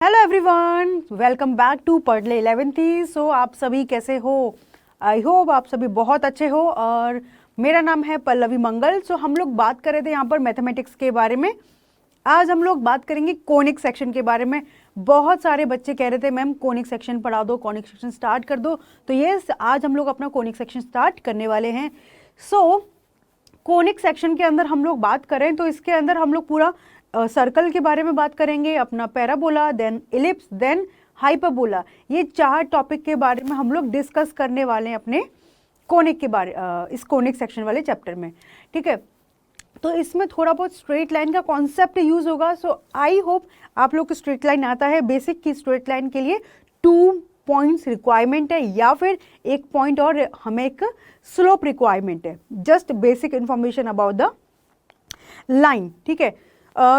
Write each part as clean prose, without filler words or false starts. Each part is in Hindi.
Hello everyone, welcome back to पढ़ ले 11th। सो आप सभी कैसे हो? आई होप आप सभी बहुत अच्छे हो। और मेरा नाम है पल्लवी मंगल। सो हम लोग बात कर रहे थे यहाँ पर मैथमेटिक्स के बारे में। आज हम लोग बात करेंगे कोनिक सेक्शन के बारे में। बहुत सारे बच्चे कह रहे थे मैम कोनिक सेक्शन पढ़ा दो, कोनिक सेक्शन स्टार्ट कर दो। तो ये आज हम लोग अपना कोनिक सेक्शन स्टार्ट करने वाले हैं। कोनिक सेक्शन के अंदर हम लोग बात करें तो इसके अंदर हम लोग पूरा सर्कल के बारे में बात करेंगे, अपना parabola, then ellipse, then hyperbola. ये 4 टॉपिक के बारे में हम लोग डिस्कस करने वाले हैं अपने कोनिक के बारे इस कोनिक सेक्शन वाले चैप्टर में। ठीक है, तो इसमें थोड़ा बहुत स्ट्रेट लाइन का कॉन्सेप्ट यूज होगा। सो आई होप आप लोग को स्ट्रेट लाइन आता है। बेसिक की स्ट्रेट लाइन के लिए 2 पॉइंट्स रिक्वायरमेंट है या फिर 1 पॉइंट और हमें एक स्लोप रिक्वायरमेंट है। Just basic information about the line. ठीक है,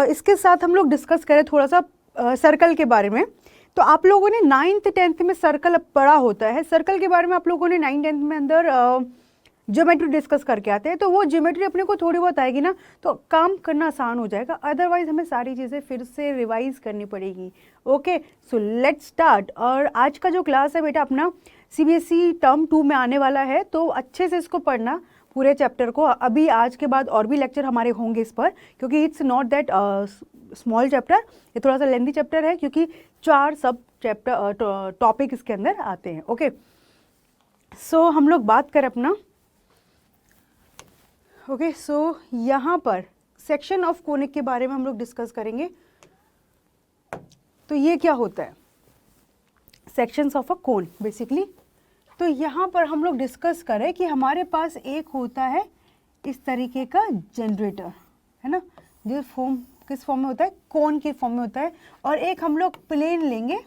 इसके साथ हम लोग डिस्कस करें थोड़ा सा सर्कल के बारे में। तो आप लोगों ने 9th 10th में सर्कल पढ़ा होता है। सर्कल के बारे में आप लोगों ने 9th 10th में अंदर ज्योमेट्री डिस्कस करके आते हैं। तो वो ज्योमेट्री अपने को थोड़ी बहुत आएगी ना, तो काम करना आसान हो जाएगा। अदरवाइज हमें सारी चीज़ें फिर से रिवाइज करनी पड़ेगी। Okay, so let's start. और आज का जो क्लास है बेटा अपना CBSE टर्म 2 में आने वाला है, तो अच्छे से इसको पढ़ना पूरे चैप्टर को। अभी आज के बाद और भी लेक्चर हमारे होंगे इस पर, क्योंकि it's not that small chapter, ये थोड़ा सा लेंथी चैप्टर है, क्योंकि 4 सब चैप्टर टॉपिक इसके अंदर आते हैं। ओके, सो हम लोग बात करें अपना। ओके, सो यहाँ पर सेक्शन ऑफ कोनिक के बारे में हम लोग डिस्कस करेंगे। तो ये क्या होता है, sections of a cone basically. तो यहाँ पर हम लोग डिस्कस करें कि हमारे पास एक होता है इस तरीके का जनरेटर, है ना, जो किस फॉर्म में होता है, कोन के फॉर्म में होता है। और एक हम लोग प्लेन लेंगे,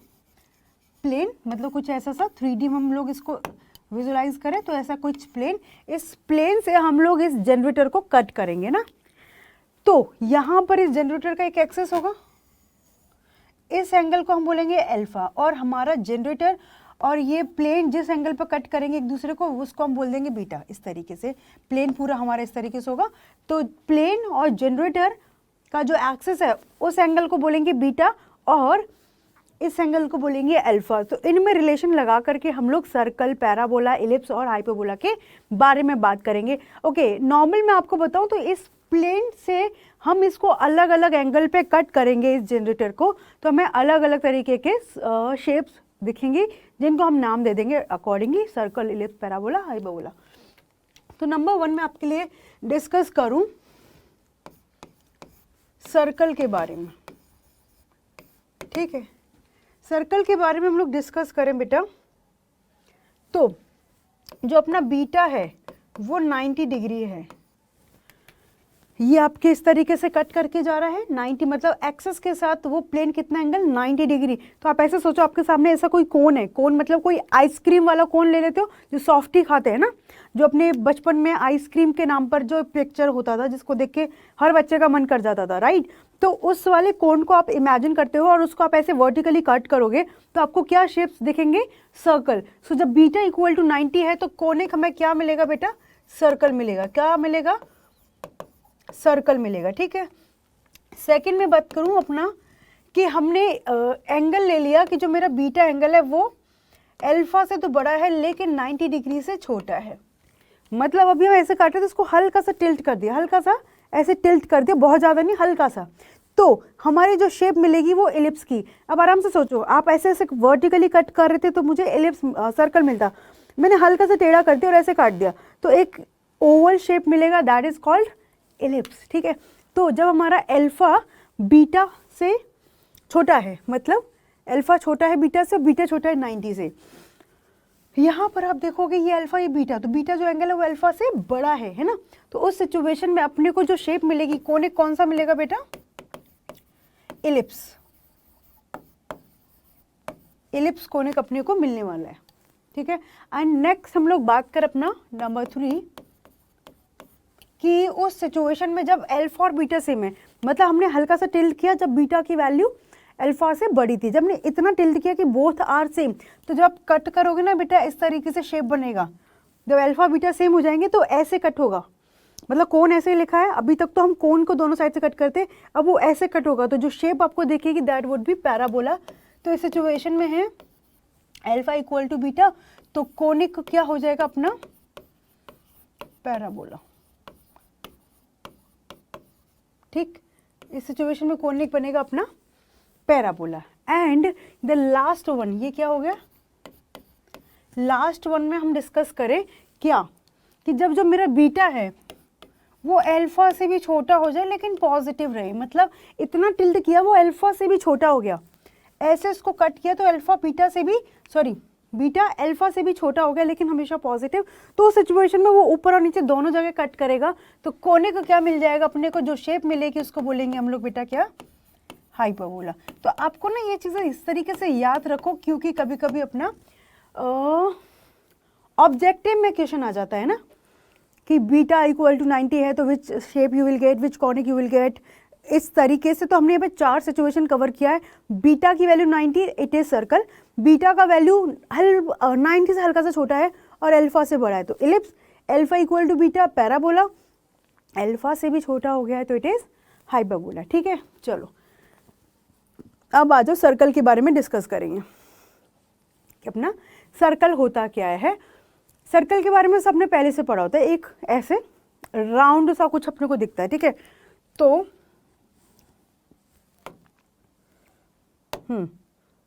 प्लेन मतलब कुछ ऐसा सा 3D में हम लोग इसको विजुलाइज करें तो ऐसा कुछ प्लेन, इस प्लेन से हम लोग इस जनरेटर को कट करेंगे ना। तो यहाँ पर इस जनरेटर का एक एक्सेस होगा, इस एंगल को हम बोलेंगे अल्फा, और हमारा जनरेटर और ये प्लेन जिस एंगल पर कट करेंगे एक दूसरे को उसको हम बोल देंगे बीटा। इस तरीके से प्लेन पूरा हमारा इस तरीके से होगा। तो प्लेन और जनरेटर का जो एक्सिस है उस एंगल को बोलेंगे बीटा और इस एंगल को बोलेंगे अल्फा। तो इनमें रिलेशन लगा करके हम लोग सर्कल, पैराबोला, इलिप्स और हाइपरबोला के बारे में बात करेंगे। ओके, नॉर्मल मैं आपको बताऊं तो इस प्लेन से हम इसको अलग अलग एंगल पे कट करेंगे इस जनरेटर को, तो हमें अलग अलग तरीके के शेप्स दिखेंगे जिनको हम नाम दे देंगे accordingly, circle, ellipse, parabola, hyperbola. तो नंबर 1 में आपके लिए डिस्कस करूं सर्कल के बारे में। ठीक है, सर्कल के बारे में हम लोग डिस्कस करें बेटा, तो जो अपना बीटा है वो 90 डिग्री है। ये आपके इस तरीके से कट करके जा रहा है 90, मतलब एक्सेस के साथ वो प्लेन कितना एंगल 90 डिग्री। तो आप ऐसे सोचो आपके सामने ऐसा कोई कोन है, कोन मतलब कोई आइसक्रीम वाला कोन ले लेते हो जो सॉफ्टी खाते हैं ना, जो अपने बचपन में आइसक्रीम के नाम पर जो पिक्चर होता था जिसको देख के हर बच्चे का मन कर जाता था, राइट। तो उस वाले कोन को आप इमेजिन करते हो और उसको आप ऐसे वर्टिकली कट करोगे तो आपको क्या शेप्स दिखेंगे, सर्कल। सो जब बीटा इक्वल टू 90 है तो कोनिक हमें क्या मिलेगा बेटा, सर्कल मिलेगा। क्या मिलेगा, सर्कल मिलेगा। ठीक है, सेकंड में बात करूं अपना कि हमने एंगल ले लिया कि जो मेरा बीटा एंगल है वो अल्फा से तो बड़ा है लेकिन 90 डिग्री से छोटा है। मतलब अभी हम ऐसे काटे तो इसको हल्का सा टिल्ट कर दिया, हल्का सा ऐसे टिल्ट कर दिया, बहुत ज़्यादा नहीं, हल्का सा। तो हमारी जो शेप मिलेगी वो इलिप्स की। अब आराम से सोचो, आप ऐसे ऐसे वर्टिकली कट कर रहे थे तो मुझे इलिप्स सर्कल मिलता, मैंने हल्का सा टेढ़ा कर दिया और ऐसे काट दिया तो एक ओवल शेप मिलेगा, दैट इज कॉल्ड इलिप्स। ठीक है, तो जब हमारा अल्फा बीटा से छोटा है, मतलब अल्फा छोटा है बीटा से, बीटा छोटा है 90 से, यहाँ पर आप देखोगे ये अल्फा ये बीटा, तो बीटा जो एंगल है वो अल्फा से बड़ा है ना। तो उस सिचुएशन में अपने को जो शेप मिलेगी कोनिक कौन सा मिलेगा बेटा, इलिप्स। इलिप्स कोनिक अपने को मिलने वाला है। ठीक है, एंड नेक्स्ट हम लोग बात कर अपना नंबर 3 कि उस सिचुएशन में जब अल्फा और बीटा सेम है, मतलब हमने हल्का सा टिल्ट किया जब बीटा की वैल्यू अल्फा से बड़ी थी, जब हमने इतना टिल्ट किया कि बोथ आर सेम, तो जब आप कट करोगे ना बेटा इस तरीके से शेप बनेगा। जब अल्फा बीटा सेम हो जाएंगे तो ऐसे कट होगा, मतलब कोन ऐसे ही लिखा है, अभी तक तो हम कोन को दोनों साइड से कट करते, अब वो ऐसे कट होगा, तो जो शेप आपको दिखेगी दैट वुड बी पैराबोला तो इस सिचुएशन में है अल्फा इक्वल टू बीटा, तो कोनिक क्या हो जाएगा अपना पैराबोला। ठीक, इस सिचुएशन में कोनिक बनेगा अपना parabola. And the last one, ये क्या हो गया, लास्ट वन में हम डिस्कस करें क्या कि जब जो मेरा बीटा है वो अल्फा से भी छोटा हो जाए लेकिन पॉजिटिव रहे, मतलब इतना टिल्ट किया वो अल्फा से भी छोटा हो गया, ऐसे इसको कट किया तो अल्फा बीटा से भी बीटा अल्फा से भी छोटा हो गया लेकिन हमेशा पॉजिटिव, तो उस सिचुएशन में वो ऊपर और नीचे दोनों जगह कट करेगा, तो कोने को क्या मिल जाएगा अपने को, जो शेप मिलेगी उसको बोलेंगे हम लोग बेटा क्या, हाइपरबोला। तो आपको ना ये चीज़ें इस तरीके से याद रखो, क्योंकि कभी कभी अपना ऑब्जेक्टिव में क्वेश्चन आ जाता है ना कि बीटा इक्वल टू 90 है तो which shape you will get, which conic you will get, इस तरीके से। तो हमने यहाँ पे 4 सिचुएशन कवर किया है। बीटा की value 90, it is circle, beta का वैल्यू 90 से हल्का सा छोटा है और अल्फा से बड़ा है तो ellipse, alpha equal to beta parabola, alpha से भी छोटा हो गया है तो इट इज हाइपरबोला। ठीक है, चलो अब आ जाओ सर्कल के बारे में डिस्कस करेंगे कि अपना सर्कल होता क्या है। सर्कल के बारे में सबने पहले से पढ़ा होता है, एक ऐसे राउंड सा कुछ अपने को दिखता है। ठीक है, तो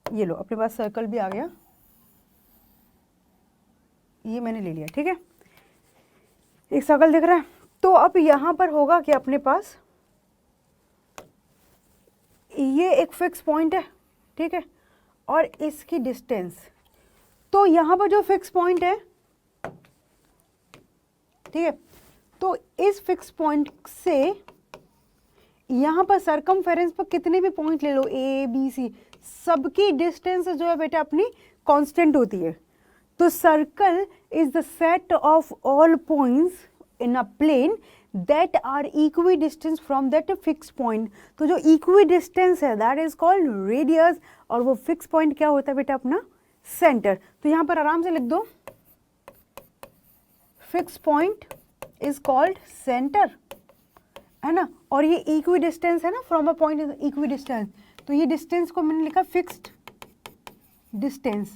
ये लो अपने पास सर्कल भी आ गया, ये मैंने ले लिया। ठीक है, एक सर्कल दिख रहा है, तो अब यहाँ पर होगा कि अपने पास ये एक फिक्स पॉइंट है, ठीक है, और इसकी डिस्टेंस, तो यहाँ पर जो फिक्स पॉइंट है, ठीक है, तो इस फिक्स पॉइंट से यहाँ पर सरकमफेरेंस पर कितने भी पॉइंट ले लो, ए बी सी, सबकी डिस्टेंस जो है बेटा अपनी कांस्टेंट होती है। तो circle is the set of all points in a plane that are equidistance from that fix point. तो जो इक्वी डिस्टेंस है दैट इज कॉल्ड रेडियस, और वो फिक्स पॉइंट क्या होता है बेटा अपना सेंटर। तो यहाँ पर आराम से लिख दो, fix point is called centre, है ना, और ये इक्वी डिस्टेंस है ना, from a point is equi distance, तो ये डिस्टेंस को मैंने लिखा फिक्स्ड डिस्टेंस,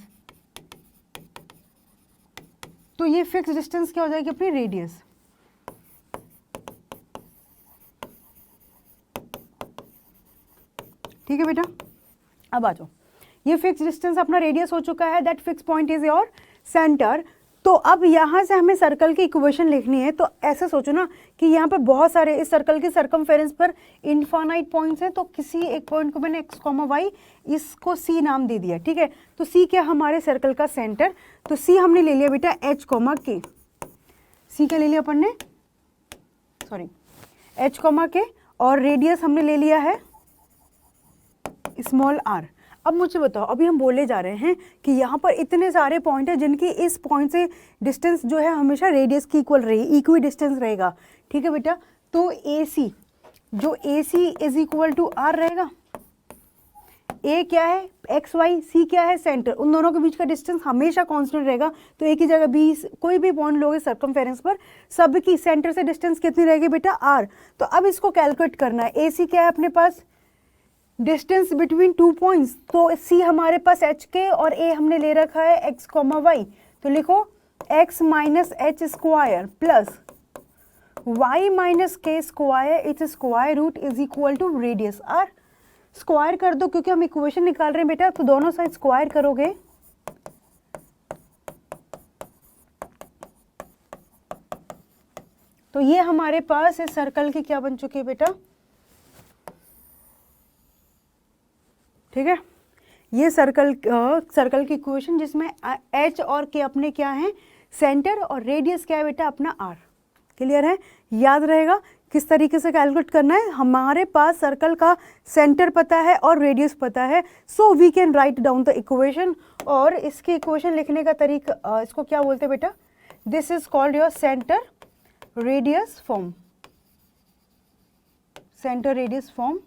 तो ये फिक्स डिस्टेंस क्या हो जाएगी अपनी रेडियस। ठीक है बेटा, अब आ जाओ, ये फिक्स डिस्टेंस अपना रेडियस हो चुका है, that fix point is your centre. तो अब यहाँ से हमें सर्कल की इक्वेशन लिखनी है, तो ऐसे सोचो ना कि यहाँ पर बहुत सारे इस सर्कल की सरकमफेरेंस पर इनफाइनाइट पॉइंट्स हैं, तो किसी एक पॉइंट को मैंने x, y, इसको c नाम दे दिया। ठीक है, तो c क्या हमारे सर्कल का सेंटर, तो c हमने ले लिया बेटा h, k, c क्या ले लिया अपन ने, सॉरी h, k, और रेडियस हमने ले लिया है स्मॉल r। अब मुझे बताओ, अभी हम बोले जा रहे हैं कि यहाँ पर इतने सारे पॉइंट हैं जिनकी इस पॉइंट से डिस्टेंस जो है हमेशा रेडियस की इक्वल रहेगी, इक्वी डिस्टेंस रहेगा। ठीक है बेटा, तो AC, जो AC is equal to R रहेगा, A क्या है x, y, C क्या है सेंटर, उन दोनों के बीच का डिस्टेंस हमेशा कांस्टेंट रहेगा। तो एक ही जगह B कोई भी पॉइंट लोगे सर्कमफेरेंस पर, सबकी सेंटर से डिस्टेंस कितनी रहेगी बेटा R। तो अब इसको कैलकुलेट करना है, AC क्या है अपने पास, डिस्टेंस बिटवीन 2 पॉइंट्स, तो C हमारे पास HK और A हमने ले रखा है x, y, तो लिखो x minus H square plus y minus K square, it's square root is equal to radius r। Square कर दो क्योंकि हम इक्वेशन निकाल रहे हैं बेटा, तो दोनों साइड स्क्वायर करोगे तो ये हमारे पास इस सर्कल की क्या बन चुकी है बेटा, ठीक है, ये सर्कल की इक्वेशन जिसमें h और k अपने क्या हैं सेंटर, और रेडियस क्या है बेटा अपना r। क्लियर है, याद रहेगा किस तरीके से कैलकुलेट करना है। हमारे पास सर्कल का सेंटर पता है और रेडियस पता है, so we can write down the equation. और इसकी इक्वेशन लिखने का तरीका, इसको क्या बोलते हैं बेटा, this is called your centre radius form, centre radius form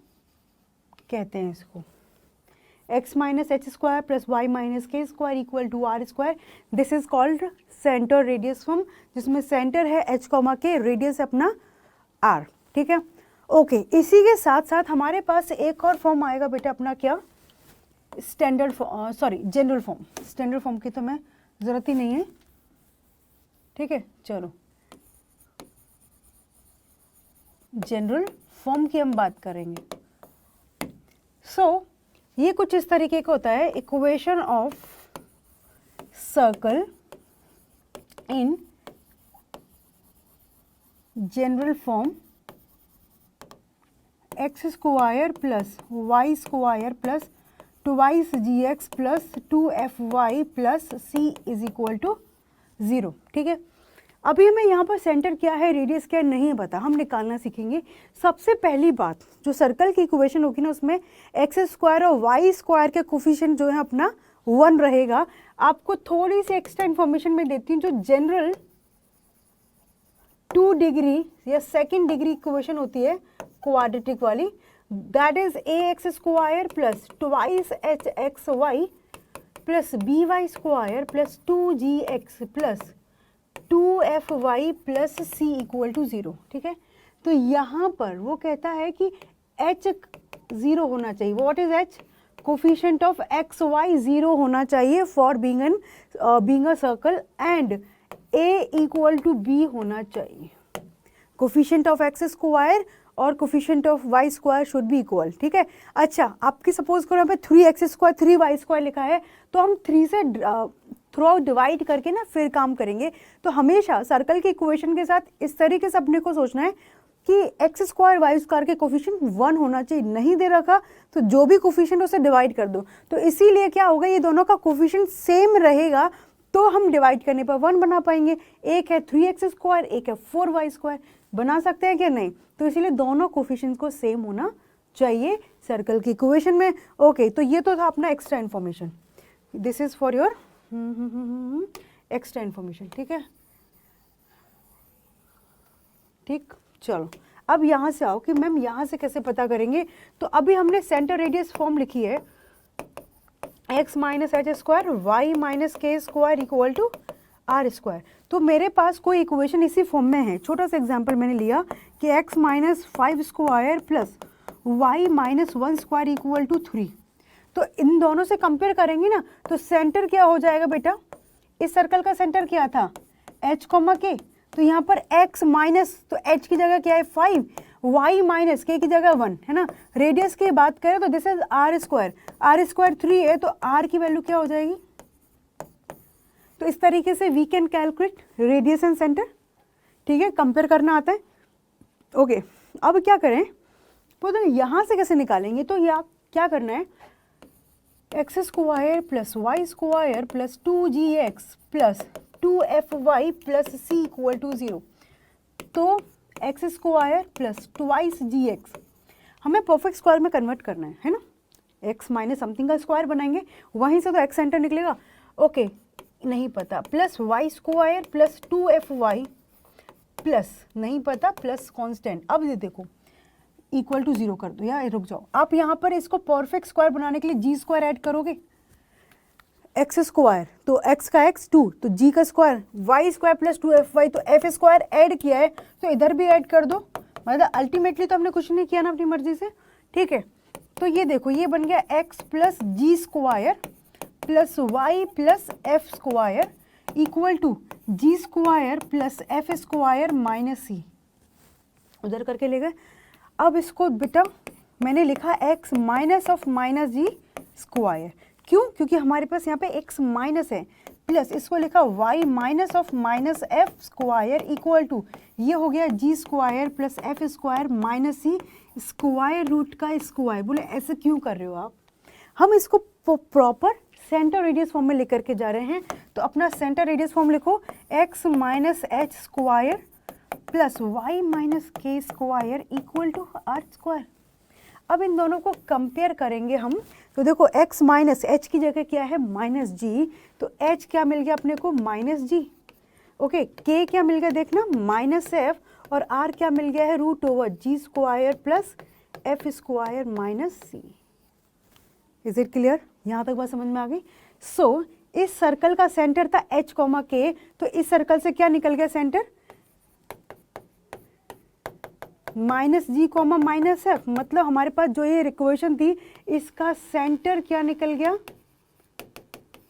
कहते हैं इसको। x minus H square plus Y minus K square equal to R square, this is called centre radius form, जिसमें सेंटर है h, के, रेडियस अपना r। ठीक है, ओके। इसी के साथ साथ हमारे पास एक और फॉर्म आएगा बेटा अपना क्या, standard sorry general form, standard form की तो मैं ज़रूरत ही नहीं है, ठीक है। चलो जनरल फॉर्म की हम बात करेंगे। सो ये कुछ इस तरीके का होता है, equation of circle in general form x square plus y square plus twice g x plus 2fy plus c is equal to 0, ठीक है। अभी हमें यहाँ पर सेंटर क्या है, रेडियस क्या है, नहीं पता, हम निकालना सीखेंगे। सबसे पहली बात, जो सर्कल की इक्वेशन होगी ना, उसमें एक्स स्क्वायर और वाई स्क्वायर के कोफिशिएंट जो है अपना 1 रहेगा। आपको थोड़ी सी एक्स्ट्रा इन्फॉर्मेशन में देती हूँ, जो जनरल 2 डिग्री या सेकेंड डिग्री इक्वेशन होती है क्वाड्रेटिक वाली, that is a x square plus twice h x y plus b y square plus 2g x plus 2fy plus c equal to 0, ठीक है। तो यहाँ पर वो कहता है कि h 0 होना चाहिए। What is h? Coefficient of x y 0 होना चाहिए for being a circle, and a equal to b होना चाहिए। कोफिशिएंट ऑफ एक्स स्क्वायर और coefficient of y square should be equal, ठीक है। अच्छा, आपकी सपोज करो यहाँ पे 3x स्क्वायर 3y स्क्वायर लिखा है, तो हम 3 से थ्रू आउट डिवाइड करके ना फिर काम करेंगे। तो हमेशा सर्कल के इक्वेशन के साथ इस तरीके से अपने को सोचना है कि एक्स स्क्वायर वाई स्क्वायर के कोफिशिएंट 1 होना चाहिए। नहीं दे रखा तो जो भी कोफिशिएंट उसे डिवाइड कर दो। तो इसीलिए क्या होगा, ये दोनों का कोफिशिएंट सेम रहेगा तो हम डिवाइड करने पर 1 बना पाएंगे। एक है 3x स्क्वायर, एक है 4y स्क्वायर, बना सकते हैं कि नहीं? तो इसीलिए दोनों कोफिशिएंट्स को सेम होना चाहिए सर्कल की इक्वेशन में। ओके, तो ये तो था अपना extra information, this is for your extra information, ठीक है। ठीक, चलो अब यहाँ से आओ कि मैम यहाँ से कैसे पता करेंगे। तो अभी हमने सेंटर रेडियस फॉर्म लिखी है, x minus H square Y minus K square equal to R square. तो मेरे पास कोई इक्वेशन इसी फॉर्म में है। छोटा सा एग्जांपल मैंने लिया कि x minus 5 square plus Y minus 1 square equal to 3। तो इन दोनों से कंपेयर करेंगे ना, तो सेंटर क्या हो जाएगा बेटा, इस सर्कल का सेंटर क्या था h, k। तो यहाँ पर x माइनस, तो h की जगह क्या है 5, y माइनस k की जगह 1 है ना। रेडियस की बात करें तो this is r square, r square 3 है, तो r की वैल्यू क्या हो जाएगी। तो इस तरीके से we can calculate radius and centre, ठीक है, कंपेयर करना आता है। ओके, अब क्या करें, तो यहाँ से कैसे निकालेंगे। तो ये आप क्या करना है, x square plus y square plus 2gx plus 2fy plus c equal to 0। तो x square plus twice g x हमें परफेक्ट स्क्वायर में कन्वर्ट करना है ना। एक्स माइनस समथिंग का स्क्वायर बनाएंगे, वहीं से तो एक्स सेंटर निकलेगा। ओके, नहीं पता, plus y square plus 2fy plus नहीं पता प्लस कांस्टेंट। अब ये देखो इक्वल टू 0 कर दो, या रुक जाओ, आप यहाँ पर इसको परफेक्ट स्क्वायर बनाने के लिए जी स्क्वायर ऐड करोगे। एक्स स्क्वायर तो एक्स का एक्स 2, तो जी का square Y square plus 2fy, तो एफ स्क्वायर ऐड किया है तो इधर भी ऐड कर दो। मतलब अल्टीमेटली तो हमने कुछ नहीं किया ना अपनी मर्जी से, ठीक है। तो ये देखो, ये बन गया X plus G square plus Y plus F square equal to G square plus F square minus C, उधर करके ले गए। अब इसको बेटा मैंने लिखा X minus of minus G square, क्यों, क्योंकि हमारे पास यहाँ पे एक्स माइनस है, प्लस इसको लिखा Y minus of minus F square equal to, ये हो गया G square plus F square minus C square root का स्क्वायर। बोले ऐसे क्यों कर रहे हो आप, हम इसको प्रॉपर सेंटर रेडियस फॉर्म में लेकर के जा रहे हैं। तो अपना सेंटर रेडियस फॉर्म लिखो, X minus H square plus Y minus K square equal to R square. अब इन दोनों को कंपेयर करेंगे हम, तो देखो x माइनस एच की जगह क्या है माइनस जी, तो h क्या मिल गया अपने को माइनस जी। ओके, k क्या मिल गया देखना माइनस एफ, और r क्या मिल गया है root over g square plus F square minus c. Is it clear, यहाँ तक बात समझ में आ गई। सो इस सर्कल का सेंटर था h, k, तो इस सर्कल से क्या निकल गया सेंटर माइनस जी कॉमा माइनस एफ, मतलब हमारे पास जो ये इक्वेशन थी इसका सेंटर क्या निकल गया,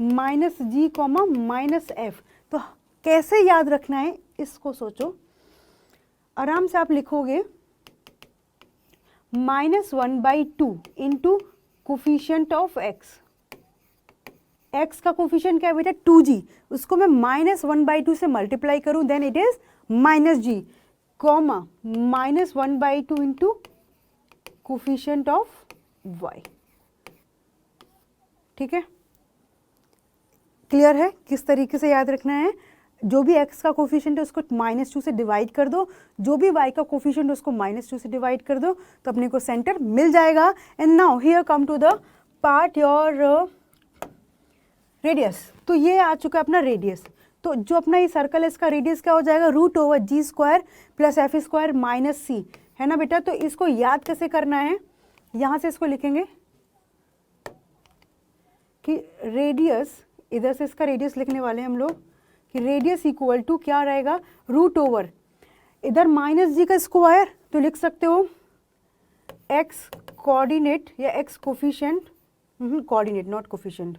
माइनस जी कॉमा माइनस एफ। तो कैसे याद रखना है इसको सोचो, आराम से आप लिखोगे -1/2 into coefficient of x. X का कोफिशिएंट क्या है बेटा 2g, उसको मैं -1/2 से मल्टीप्लाई करूं then it is -g comma -1/2 into coefficient of y। ठीक है, क्लियर है किस तरीके से याद रखना है। जो भी x का कोफिशिएंट है उसको -2 से डिवाइड कर दो, जो भी y का कोफिशिएंट है उसको -2 से डिवाइड कर दो, तो अपने को सेंटर मिल जाएगा। And now here come to the part your radius. तो ये आ चुका है अपना रेडियस। तो जो अपना ये सर्कल है इसका रेडियस क्या हो जाएगा, √g² plus f² minus c, है ना बेटा। तो इसको याद कैसे करना है, यहाँ से इसको लिखेंगे कि रेडियस, इधर से इसका रेडियस लिखने वाले हैं हम लोग कि रेडियस इक्वल टू क्या रहेगा, √, इधर -g का स्क्वायर, तो लिख सकते हो x कोऑर्डिनेट या x coefficient, coordinate not coefficient,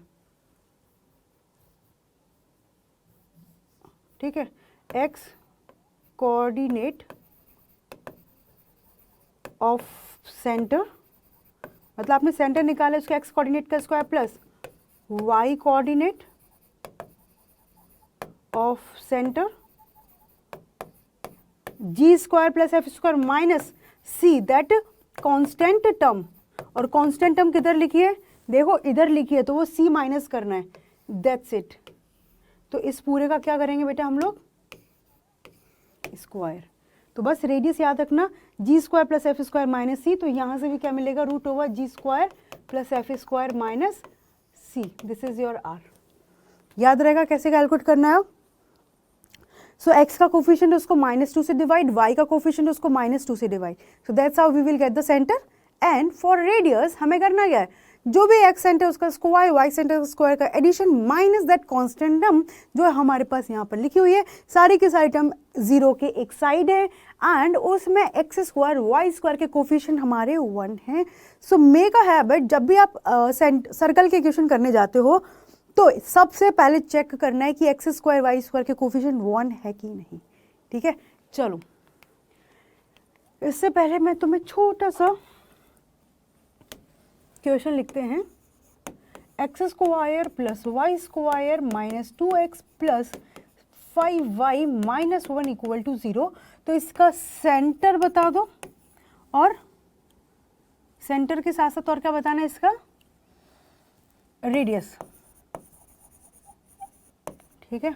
ठीक है, x कोऑर्डिनेट ऑफ सेंटर, मतलब आपने सेंटर निकाला उसके x कोऑर्डिनेट का square plus y coordinate of centre g² plus f² minus c, that constant term. और कांस्टेंट टर्म किधर लिखी है, देखो इधर लिखी है, तो वो c माइनस करना है, दैट्स इट। तो इस पूरे का क्या करेंगे बेटा हम लोग, स्क्वायर। तो बस रेडियस याद रखना g² plus f² minus c, तो यहाँ से भी क्या मिलेगा, √g² plus f² minus c, this is your r। याद रहेगा कैसे कैलकुलेट करना है। सो x का कोफिशिएंट उसको -2 से डिवाइड, y का कोफिशिएंट उसको -2 से divide, so that's how we will get the centre. And for radius हमें करना क्या है, जो भी x सेंटर उसका स्क्वायर, y सेंटर स्क्वायर का addition minus that constant term जो हमारे पास यहाँ पर लिखी हुई है, सारी की सारी टर्म 0 के एक साइड है एंड उसमें x² y² के कोफिशिएंट हमारे 1 हैं। सो मेक अ हैबिट, जब भी आप सर्कल के इक्वेशन करने जाते हो तो सबसे पहले चेक करना है कि x² y² के कोफिशिएंट 1 है कि नहीं। ठीक है, चलो इससे पहले मैं तुम्हें छोटा सा क्वेश्चन लिखते हैं, x² plus y² minus 2x plus 5y minus 1 equal to 0। तो इसका सेंटर बता दो, और सेंटर के साथ साथ और क्या बताना है, इसका रेडियस। ठीक है,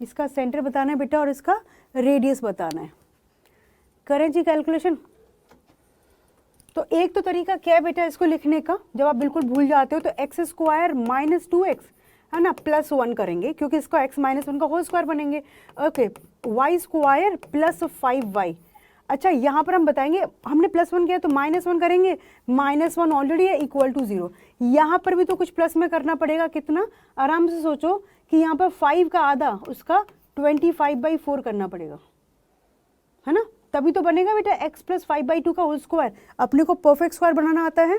इसका सेंटर बताना है बेटा और इसका रेडियस बताना है। करें जी कैलकुलेशन। तो एक तो तरीका क्या है बेटा इसको लिखने का, जब आप बिल्कुल भूल जाते हो तो x² माइनस 2x है ना प्लस 1 करेंगे, क्योंकि इसका x माइनस 1 का होल स्क्वायर बनेंगे। Okay, y² plus 5y। अच्छा, यहाँ पर हम बताएंगे हमने +1 किया तो -1 करेंगे, -1 ऑलरेडी है इक्वल टू 0। यहाँ पर भी तो कुछ प्लस में करना पड़ेगा, कितना, आराम से सोचो कि यहाँ पर 5 का आधा उसका 25/4 करना पड़ेगा, है ना, तभी तो बनेगा बेटा x प्लस 5/2 का होल स्क्वायर। अपने को परफेक्ट स्क्वायर बनाना आता है,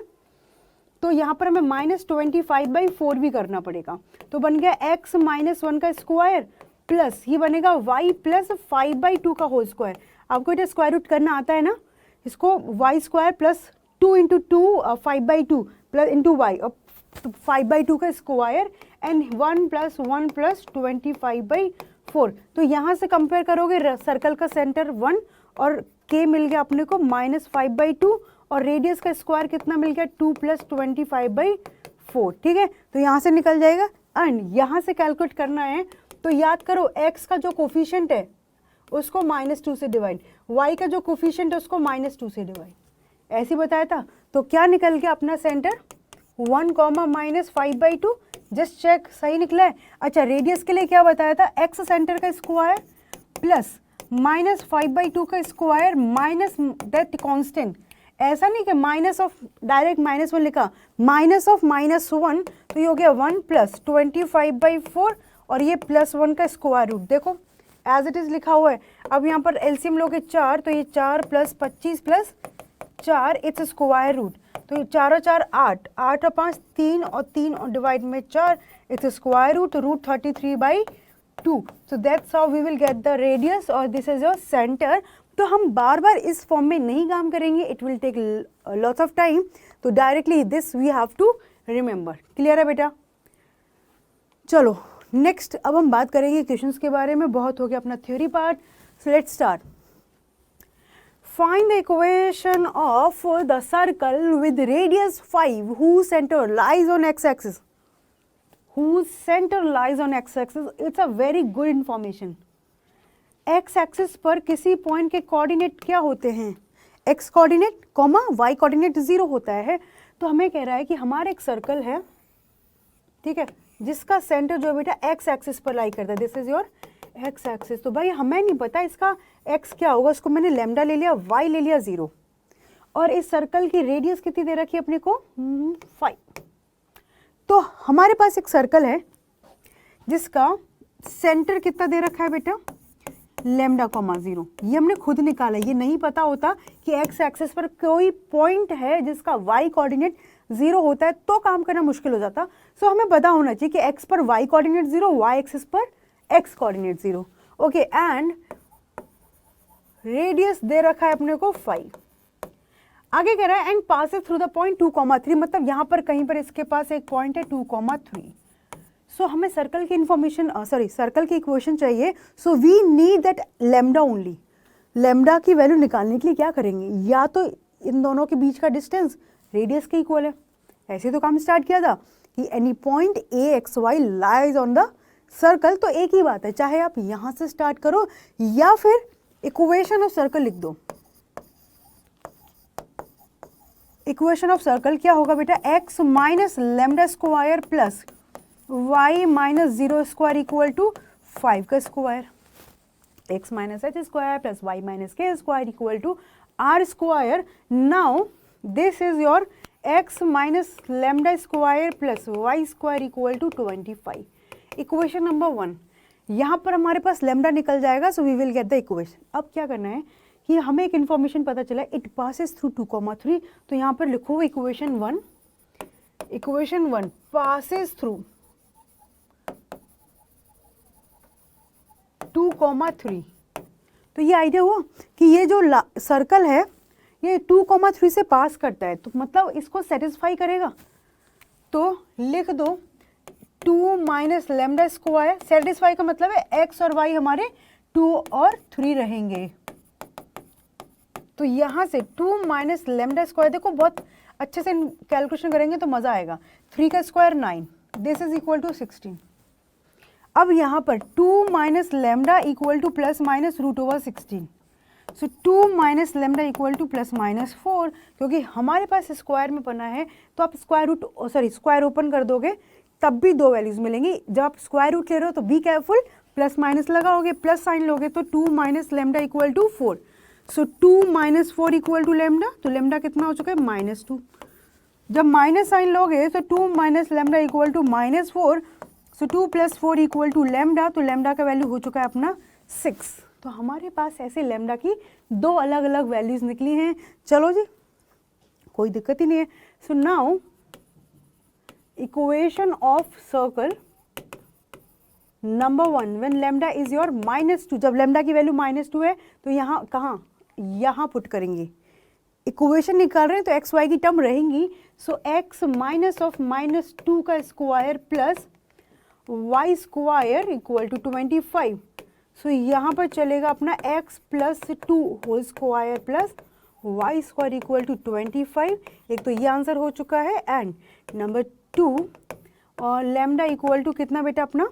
तो यहाँ पर हमें -25/4 भी करना पड़ेगा। तो बन गया x माइनस 1 का स्क्वायर प्लस ये बनेगा y प्लस 5/2 का होल स्क्वायर। आपको बेटा स्क्वायर रूट करना आता है ना, इसको y² plus 2 into 2 5/2 plus into y, 5/2 का स्क्वायर एंड 1 प्लस 1 प्लस 25/4। तो यहाँ से कंपेयर करोगे सर्कल का सेंटर 1 और k मिल गया अपने को -5/2 और रेडियस का स्क्वायर कितना मिल गया 2 प्लस 25/4। ठीक है, तो यहाँ से निकल जाएगा। एंड यहाँ से कैलकुलेट करना है तो याद करो x का जो कोफिशिएंट है उसको -2 से डिवाइड, y का जो कोफिशिएंट है उसको -2 से डिवाइड, ऐसे बताया था। तो क्या निकल गया अपना सेंटर 1, -5/2, जस्ट चेक सही निकला है। अच्छा, रेडियस के लिए क्या बताया था, x सेंटर का स्क्वायर प्लस -5/2 का स्क्वायर माइनस दैट कांस्टेंट। ऐसा नहीं कि माइनस ऑफ डायरेक्ट -1 लिखा, माइनस ऑफ -1, तो ये हो गया 1 प्लस 25/4 और ये +1 का स्क्वायर रूट। देखो एज इट इज़ लिखा हुआ है। अब यहाँ पर एलसीएम लोगे 4, तो ये 4 + 25 + 4 इट्स स्क्वायर रूट, तो 4 और 4 8, 8 और 5 3 और 3 और डिवाइड में 4 it's square root, root 33/2। So that's how we will get the radius और दिस इज योर सेंटर। तो हम बार बार इस फॉर्म में नहीं काम करेंगे, it will take lots of time, तो directly this we have to remember. Clear है बेटा? चलो नेक्स्ट अब हम बात करेंगे क्वेश्चंस के बारे में। बहुत हो गया अपना theory part, so let's start. Find the equation of the circle with radius 5 whose center lies on x-axis. Whose center lies on x-axis? It's a very good information. x-axis पर किसी पॉइंट के कोऑर्डिनेट क्या होते हैं? x coordinate comma y coordinate 0 होता है। तो हमें कह रहा है कि हमारा एक सर्कल है, ठीक है, जिसका सेंटर जो बेटा x एक्सिस पर लाई करता है। This is your x axis. तो भाई हमें नहीं पता इसका x क्या होगा, उसको मैंने लैम्डा ले लिया, y ले लिया 0, और इस सर्कल की रेडियस कितनी दे रखी है अपने को? 5। तो हमारे पास एक सर्कल है जिसका सेंटर कितना दे रखा है बेटा? Lambda comma 0। ये हमने खुद निकाला, ये नहीं पता होता कि x एक्सिस पर कोई पॉइंट है जिसका y कोऑर्डिनेट 0 होता है तो काम करना मुश्किल हो जाता। सो हमें पता होना चाहिए कि x पर y कोऑर्डिनेट 0, y एक्सिस पर x coordinate 0। Okay, and radius दे रखा है अपने को 5। आगे कह रहा है and passes through the point 2,3, मतलब यहाँ पर कहीं पर इसके पास एक पॉइंट है 2,3। सो हमें सर्कल की इंफॉर्मेशन सर्कल की इक्वेशन चाहिए। So we need that lambda only. Lambda की वैल्यू निकालने के लिए क्या करेंगे? या तो इन दोनों के बीच का डिस्टेंस रेडियस के इक्वल है, ऐसे तो काम स्टार्ट किया था कि any point a(x,y) lies on the circle. तो एक ही बात है, चाहे आप यहाँ से स्टार्ट करो या फिर इक्वेशन ऑफ सर्कल लिख दो। इक्वेशन ऑफ सर्कल क्या होगा बेटा? x minus lambda square plus y minus 0 square equal to 5 का square, x minus h square plus y minus k square equal to r square. Now this is your x minus lambda square plus y square equal to 25। Equation number 1। यहाँ पर हमारे पास लैम्डा निकल जाएगा, so we will get the equation. अब क्या करना है कि हमें एक इन्फॉर्मेशन पता चला, इट पासेस थ्रू 2,3, तो यहाँ पर लिखो इक्वेशन 1। Equation 1 passes through 2,3। तो ये आइडिया हुआ कि ये जो सर्कल है ये 2,3 से पास करता है, तो मतलब इसको सेटिस्फाई करेगा। तो लिख दो 2 माइनस लैम्डा स्क्वायर, सेटिस्फाई का मतलब है x और y हमारे 2 और 3 रहेंगे। तो यहाँ से 2 माइनस लैम्डा स्क्वायर, देखो बहुत अच्छे से कैलकुलेशन करेंगे तो मज़ा आएगा। 3 का square 9, this is equal to 16। अब यहाँ पर 2 minus lambda equal to plus minus √16। So 2 minus lambda equal to plus minus 4, क्योंकि हमारे पास स्क्वायर में बना है तो आप स्क्वायर ओपन कर दोगे तब भी 2 वैल्यूज मिलेंगी। जब आप स्क्वायर रूट ले रहे हो तो बी केयरफुल, प्लस माइनस लगाओगे, प्लस साइन लोगे तो 2 minus lambda equal to 4। So 2 minus 4 equal to lambda, तो लैम्डा कितना हो चुका है? -2। जब माइनस साइन लोगे तो 2 minus lambda equal to -4। So 2 + 4 equal to lambda, तो लैम्डा का वैल्यू हो चुका है अपना 6। तो हमारे पास ऐसे लैम्डा की 2 अलग अलग वैल्यूज निकली हैं। चलो जी, कोई दिक्कत ही नहीं है। सो now equation of circle number 1 when lambda is your -2, जब लैम्डा की वैल्यू -2 है तो यहाँ कहाँ? यहाँ पुट करेंगे। इक्वेशन निकाल रहे हैं तो एक्स वाई की टर्म रहेंगी। सो x माइनस ऑफ -2 का square plus y square equal to 25। So यहाँ पर चलेगा अपना x plus 2 whole square plus y square equal to 25। एक तो ये आंसर हो चुका है। एंड नंबर 2 और लैम्डा इक्वल टू कितना बेटा अपना?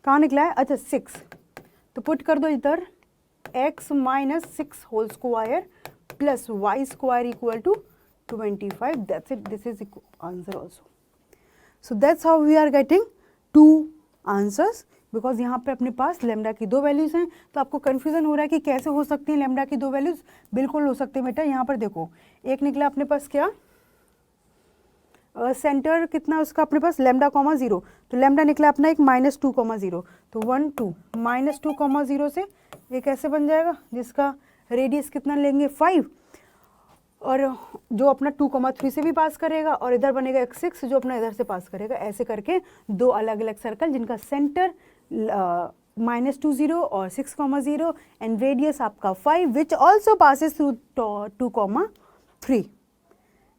कहाँ निकला है? अच्छा 6। तो पुट कर दो इधर x minus 6 whole square plus y square equal to 25। That's it, this is answer also. So that's how we are getting 2 answers, because यहाँ पे अपने पास लैम्डा की 2 वैल्यूज़ हैं। तो आपको कन्फ्यूजन हो रहा है कि कैसे हो सकती हैं लैम्डा की 2 वैल्यूज़? बिल्कुल हो सकते हैं बेटा। यहाँ पर देखो, एक निकला अपने पास क्या? सेंटर कितना उसका अपने पास लैम्डा कॉमा 0, तो लैम्डा निकला अपना एक -2,0, तो 1 2 -2,0 से एक ऐसे बन जाएगा जिसका रेडियस कितना लेंगे 5, और जो अपना 2,3 से भी पास करेगा, और इधर बनेगा एक 6 जो अपना इधर से पास करेगा। ऐसे करके दो अलग अलग सर्कल जिनका सेंटर -2,0 और 6,0 एंड रेडियस आपका 5 which also passes through 2,3।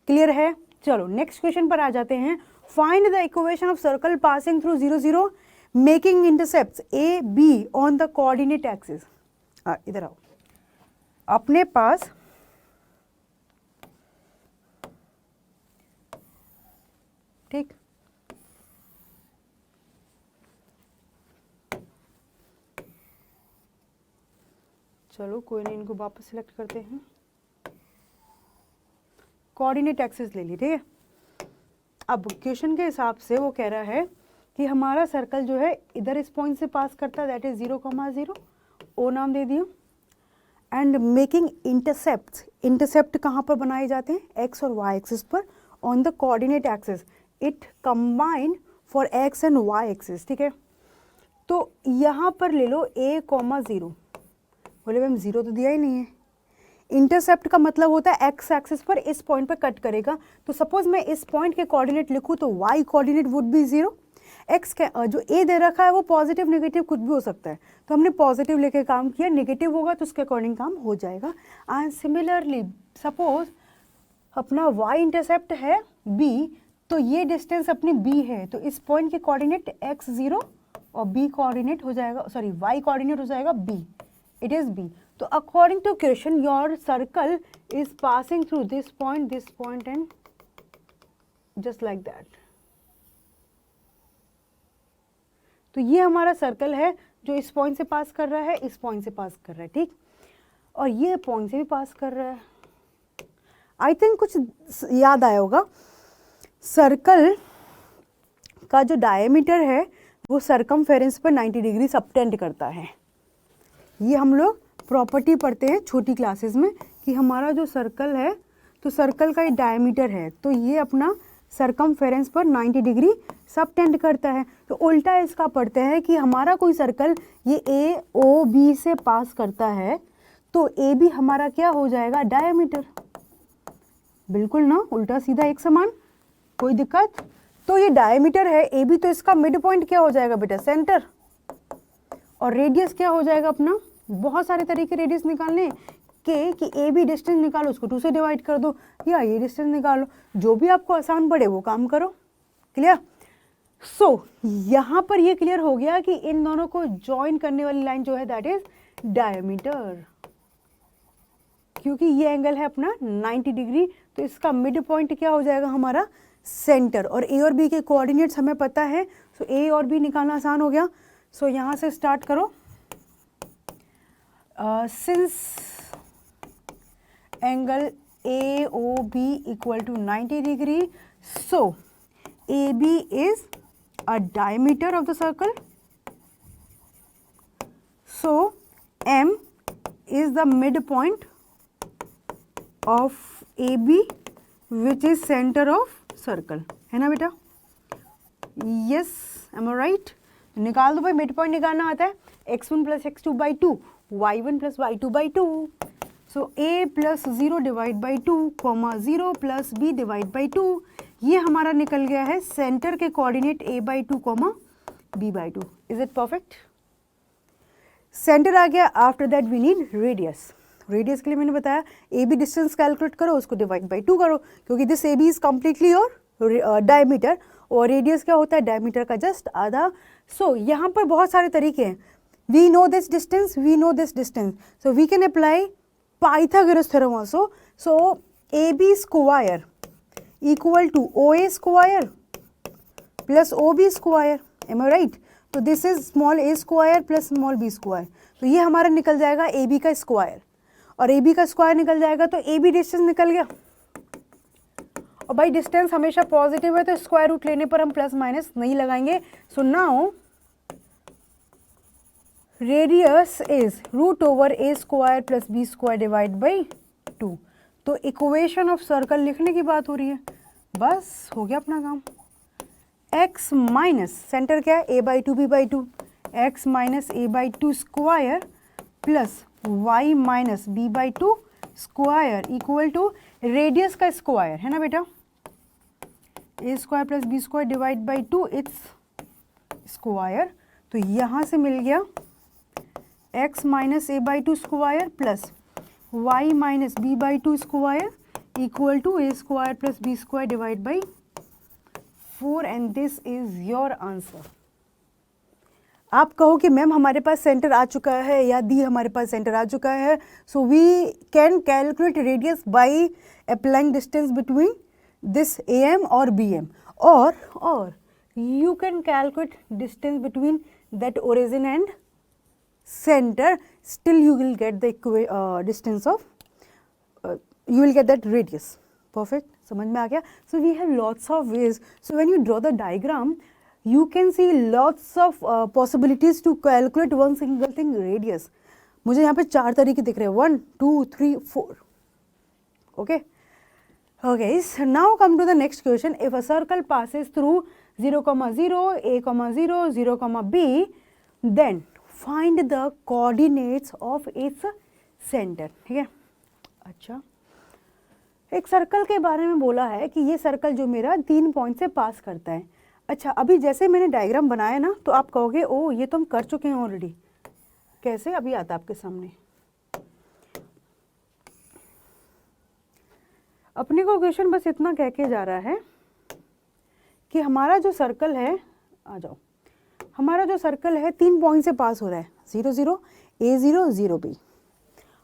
Clear है? चलो नेक्स्ट क्वेश्चन पर आ जाते हैं। Find the equation of circle passing through 0 0 making intercepts A be on the coordinate axis. इधर आओ, अपने पास ठीक, चलो कोई नहीं, इनको वापस सिलेक्ट करते हैं। कोऑर्डिनेट एक्सिस ले ली, ठीक है। अब क्वेश्चन के हिसाब से वो कह रहा है कि हमारा सर्कल जो है इधर इस पॉइंट से पास करता है, दैट इज 0,0, ओ नाम दे दिया, एंड मेकिंग इंटरसेप्ट। इंटरसेप्ट कहाँ पर बनाए जाते हैं? एक्स और वाई एक्सिस पर on the coordinate axis. It combine for x and y axis, ठीक है। तो यहाँ पर ले लो a,0। बोले मैम 0 तो दिया ही नहीं है। इंटरसेप्ट का मतलब होता है एक्स एक्सिस पर इस पॉइंट पर कट करेगा। तो सपोज मैं इस पॉइंट के कोऑर्डिनेट लिखूँ तो y coordinate would be 0। X का जो ए दे रखा है वो पॉजिटिव नेगेटिव कुछ भी हो सकता है, तो हमने पॉजिटिव लेके काम किया, नेगेटिव होगा तो उसके अकॉर्डिंग काम हो जाएगा। एंड सिमिलरली सपोज अपना वाई इंटरसेप्ट है बी, तो ये डिस्टेंस अपनी बी है, तो इस पॉइंट के कोऑर्डिनेट x0 और बी कोऑर्डिनेट हो जाएगा, सॉरी वाई कोऑर्डिनेट हो जाएगा बी, इट इज बी। तो according to question your circle is passing through this point and just like that. तो ये हमारा सर्कल है जो इस पॉइंट से पास कर रहा है, इस पॉइंट से पास कर रहा है, ठीक, और ये पॉइंट से भी पास कर रहा है। आई थिंक कुछ याद आया होगा, सर्कल का जो डायमीटर है वो सरकमफेरेंस पर 90 डिग्री सबटेंड करता है। ये हम लोग प्रॉपर्टी पढ़ते हैं छोटी क्लासेस में कि हमारा जो सर्कल है, तो सर्कल का ये डायमीटर है, तो ये अपना सरकमफेरेंस पर 90 डिग्री सबटेंड करता है। तो उल्टा इसका पढ़ते हैं कि हमारा कोई सर्कल ये ए ओ बी से पास करता है, तो ए बी हमारा क्या हो जाएगा? डायमीटर। बिल्कुल ना, उल्टा सीधा एक समान, कोई दिक्कत? तो ये डायमीटर है ए बी, तो इसका मिड पॉइंट क्या हो जाएगा बेटा? सेंटर। और रेडियस क्या हो जाएगा अपना? बहुत सारे तरीके रेडियस निकालने के कि ए बी डिस्टेंस निकालो, उसको 2 से डिवाइड कर दो, या ये डिस्टेंस निकालो, जो भी आपको आसान पड़े वो काम करो। क्लियर? सो यहाँ पर ये क्लियर हो गया कि इन दोनों को ज्वाइन करने वाली लाइन जो है दैट इज डायमीटर, क्योंकि ये एंगल है अपना 90 डिग्री, तो इसका मिड पॉइंट क्या हो जाएगा? हमारा सेंटर। और ए और बी के कोऑर्डिनेट्स हमें पता है, सो ए और बी निकालना आसान हो गया। सो यहाँ से स्टार्ट करो। Since angle A O B equal to 90 degree, so A B is a diameter of the circle, so M is the mid point of A B which is centre of circle, है ना बेटा? Yes, am I right? निकाल दो भाई, मिड पॉइंट निकालना आता है x1 plus x2 by 2, y1 plus y2 by 2, so a plus 0 divide by 2, 0 plus b divide by 2, ये हमारा निकल गया है सेंटर के coordinate a by 2, b by 2। Is it perfect? Centre आ गया। After that we need radius. Radius के लिए मैंने बताया ए बी डिस्टेंस कैलकुलेट करो, उसको डिवाइड बाई 2 करो, क्योंकि this A B is completely your diameter, और रेडियस क्या होता है? डायमीटर का जस्ट आधा। सो यहाँ पर बहुत सारे तरीके हैं। We know this distance, we know this distance, so we can apply Pythagoras theorem also. So A B square equal to O A square plus O B square, am I right? तो this is small A square plus small B square, तो ये हमारा निकल जाएगा ए बी का स्क्वायर, और ए बी का स्क्वायर निकल जाएगा तो ए बी डिस्टेंस निकल गया। और भाई डिस्टेंस हमेशा पॉजिटिव है, तो स्क्वायर रूट लेने पर हम प्लस माइनस नहीं लगाएंगे। So now radius is root over a square plus b square divide by 2। तो इक्वेशन ऑफ सर्कल लिखने की बात हो रही है, बस हो गया अपना काम। x माइनस सेंटर क्या है, a/2 b/2, x minus a/2 square plus y minus b/2 square equal to radius का स्क्वायर है ना बेटा, a square plus b square divide by 2 it's square. तो यहाँ से मिल गया x minus a/2 square plus y minus b/2 square equal to a square plus b square divide by 4 and this is your answer. आप कहो कि मैम हमारे पास सेंटर आ चुका है या दी हमारे पास सेंटर आ चुका है, so we can calculate radius by applying distance between this AM और BM, और you can calculate distance between that origin and center, still you will get the distance of you will get that radius. Perfect, समझ में आ गया? So we have lots of ways. So when you draw the diagram, you can see lots of possibilities to calculate one single thing, radius. मुझे यहाँ पे 4 तरीके दिख रहे हैं, 1 2 3 4. Okay. Okay, so now come to the next question. If a circle passes through 0, 0, A, 0, 0, B, then find the coordinates of its center. ठीक है? अच्छा, एक सर्कल के बारे में बोला है कि ये सर्कल जो मेरा 3 पॉइंट से पास करता है। अच्छा, अभी जैसे मैंने डायग्राम बनाया ना, तो आप कहोगे ओ ये तो हम कर चुके हैं ऑलरेडी। कैसे? अभी आता है आपके सामने। अपने को क्वेश्चन बस इतना कह के जा रहा है कि हमारा जो सर्कल है, आ जाओ, हमारा जो सर्कल है 3 पॉइंट से पास हो रहा है, 0, 0, A0, 0, B,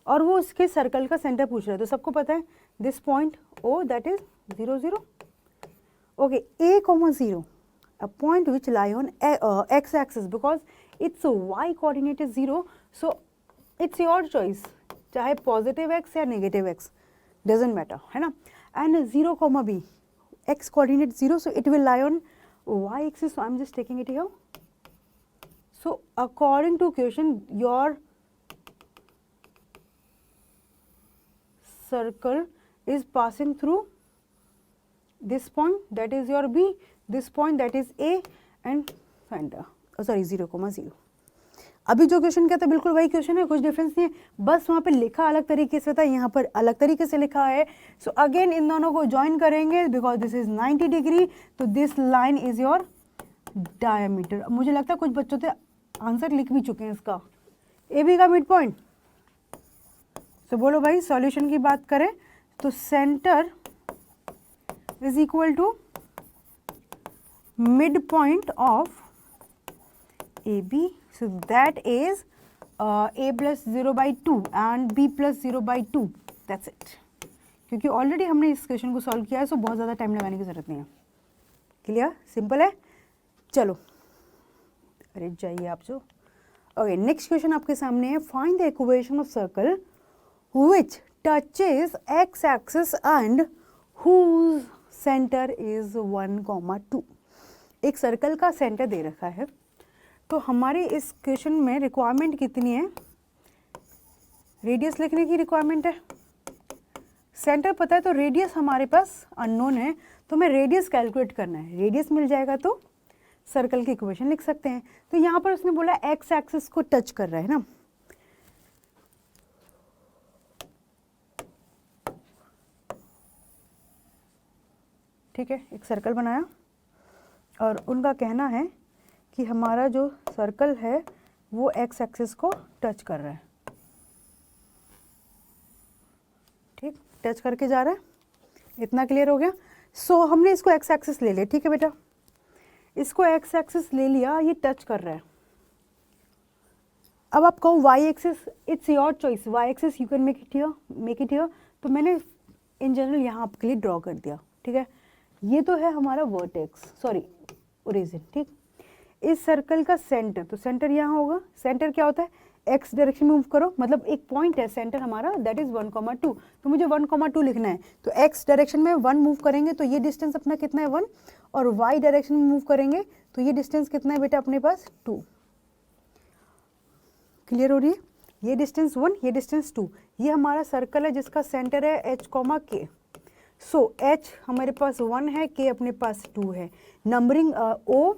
और वो उसके सर्कल का सेंटर पूछ रहा है। तो सबको पता है this point O that is 0, 0. Okay, A, 0, a point which lie on x axis because its y coordinate is 0, so it's your choice, चाहे पॉजिटिव x या नेगेटिव x, doesn't matter, है ना। and 0, B, x coordinate 0, so it will lie on y axis, so I'm just taking it here. So according to question, your circle is passing through this point, that is your B, this point that is A, and center, sorry 0, 0. अभी जो क्वेश्चन कहता है बिल्कुल वही क्वेश्चन है, कुछ डिफरेंस नहीं है, बस वहाँ पे लिखा अलग तरीके से था, यहाँ पर अलग तरीके से लिखा है। सो अगेन इन दोनों को ज्वाइन करेंगे बिकॉज दिस इज 90 डिग्री, तो this line is your diameter. मुझे लगता है कुछ बच्चों से आंसर लिख भी चुके हैं इसका, ए बी का मिड पॉइंट। तो बोलो भाई, सॉल्यूशन की बात करें तो centre is equal to mid point of A B, so that is a plus 0/2 and b plus 0/2, that's it. क्योंकि ऑलरेडी हमने इस क्वेश्चन को सॉल्व किया है, सो बहुत ज़्यादा टाइम लगाने की जरूरत नहीं है। क्लियर, सिंपल है। चलो, अरे जाइए आप जो। ओके, नेक्स्ट क्वेश्चन आपके सामने है, find the equation of circle which touches x axis and whose centre is 1, 2। एक सर्कल का सेंटर दे रखा है, तो हमारी इस क्वेश्चन में रिक्वायरमेंट कितनी है? रेडियस लिखने की रिक्वायरमेंट है। सेंटर पता है तो रेडियस हमारे पास अननोन है, तो हमें रेडियस कैलकुलेट करना है। रेडियस मिल जाएगा तो सर्कल की इक्वेशन लिख सकते हैं। तो यहाँ पर उसने बोला एक्स एक्सिस को टच कर रहा है ना, ठीक है। एक सर्कल बनाया और उनका कहना है कि हमारा जो सर्कल है वो एक्स एक्सिस को टच कर रहा है, ठीक, टच करके जा रहा है। इतना क्लियर हो गया। सो हमने इसको एक्स एक्सिस ले लिया, ठीक है बेटा, इसको एक्स एक्सिस ले लिया, ये टच कर रहा है। अब आप कहो y axis, it's your choice, y axis you can make it here, तो मैंने इन जनरल यहाँ आपके लिए ड्रॉ कर दिया, ठीक है। ये तो है हमारा वर्टेक्स, सॉरी ओरिजिन, ठीक। इस सर्कल का सेंटर, तो सेंटर यहाँ होगा। सेंटर क्या होता है? एक्स डायरेक्शन में मूव करो, मतलब एक पॉइंट है सेंटर हमारा, दैट इज 1, 2, तो मुझे 1, 2 लिखना है। तो एक्स डायरेक्शन में 1 मूव करेंगे तो ये डिस्टेंस अपना कितना है 1, और वाई डायरेक्शन में मूव करेंगे तो ये डिस्टेंस कितना है बेटा अपने पास 2। क्लियर हो रही है? ये डिस्टेंस 1, ये डिस्टेंस 2, ये हमारा सर्कल है जिसका सेंटर है H, K। सो H हमारे पास 1 है, K अपने पास 2 है। नंबरिंग O,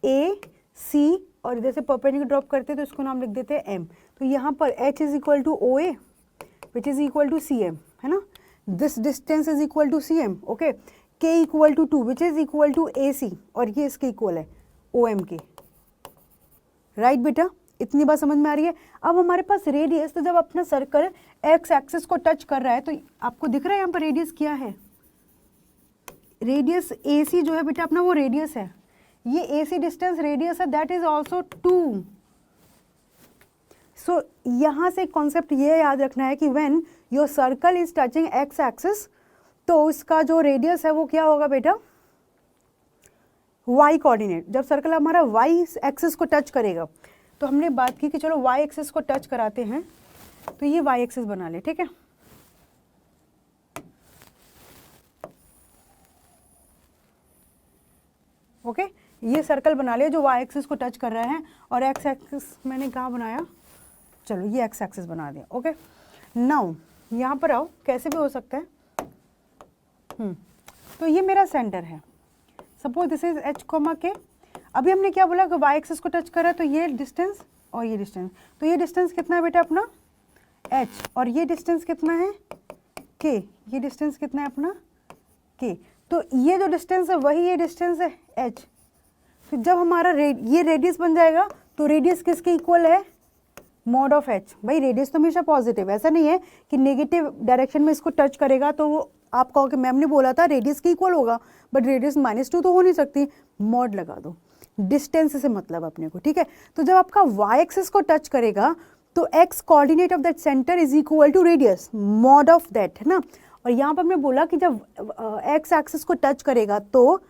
A, C और इधर से परपेंडिकुलर ड्रॉप करते हैं तो इसको नाम लिख देते हैं M। तो यहाँ पर H is equal to OA which is equal to CM, है ना। This distance is equal to CM, okay. K equal to 2 which is equal to AC और ये इसके इक्वल है OM के, राइट बेटा, इतनी बात समझ में आ रही है। अब हमारे पास रेडियस, तो जब अपना सर्कल एक्स एक्सिस को टच कर रहा है तो आपको दिख रहा है यहाँ पर रेडियस क्या है, रेडियस AC जो है बेटा अपना वो रेडियस है, ये AC डिस्टेंस रेडियस है, दैट इज ऑल्सो 2। सो यहाँ से कॉन्सेप्ट ये याद रखना है कि when your circle is touching x axis तो उसका जो रेडियस है वो क्या होगा बेटा, y कोऑर्डिनेट। जब सर्कल हमारा y एक्सिस को टच करेगा तो हमने बात की कि चलो y एक्सिस को टच कराते हैं, तो ये y एक्सिस बना ले, ठीक है। ओके, ये सर्कल बना लिया जो y एक्सिस को टच कर रहा है और x एक्सिस मैंने कहाँ बनाया, चलो ये x एक्सिस बना दिया, ओके। नाउ यहाँ पर आओ, कैसे भी हो सकता है। तो ये मेरा सेंटर है, suppose this is h, K। अभी हमने क्या बोला कि y एक्सिस को टच करा तो ये डिस्टेंस और ये डिस्टेंस, तो ये डिस्टेंस कितना है बेटा अपना h और ये डिस्टेंस कितना है k, ये डिस्टेंस कितना है अपना k। तो ये जो डिस्टेंस है वही ये डिस्टेंस है h। तो जब हमारा ये रेडियस बन जाएगा तो रेडियस किसके इक्वल है, मॉड ऑफ h। भाई रेडियस तो हमेशा पॉजिटिव, ऐसा नहीं है कि नेगेटिव डायरेक्शन में इसको टच करेगा तो वो आप कहो कि मैम ने बोला था रेडियस के इक्वल होगा, बट रेडियस -2 तो हो नहीं सकती, मॉड लगा दो, डिस्टेंस से मतलब अपने को, ठीक है। तो जब आपका y एक्सिस को टच करेगा तो x coordinate of that centre is equal to radius mod of that, है ना। और यहाँ पर मैं बोला कि जब x एक्सिस को टच करेगा तो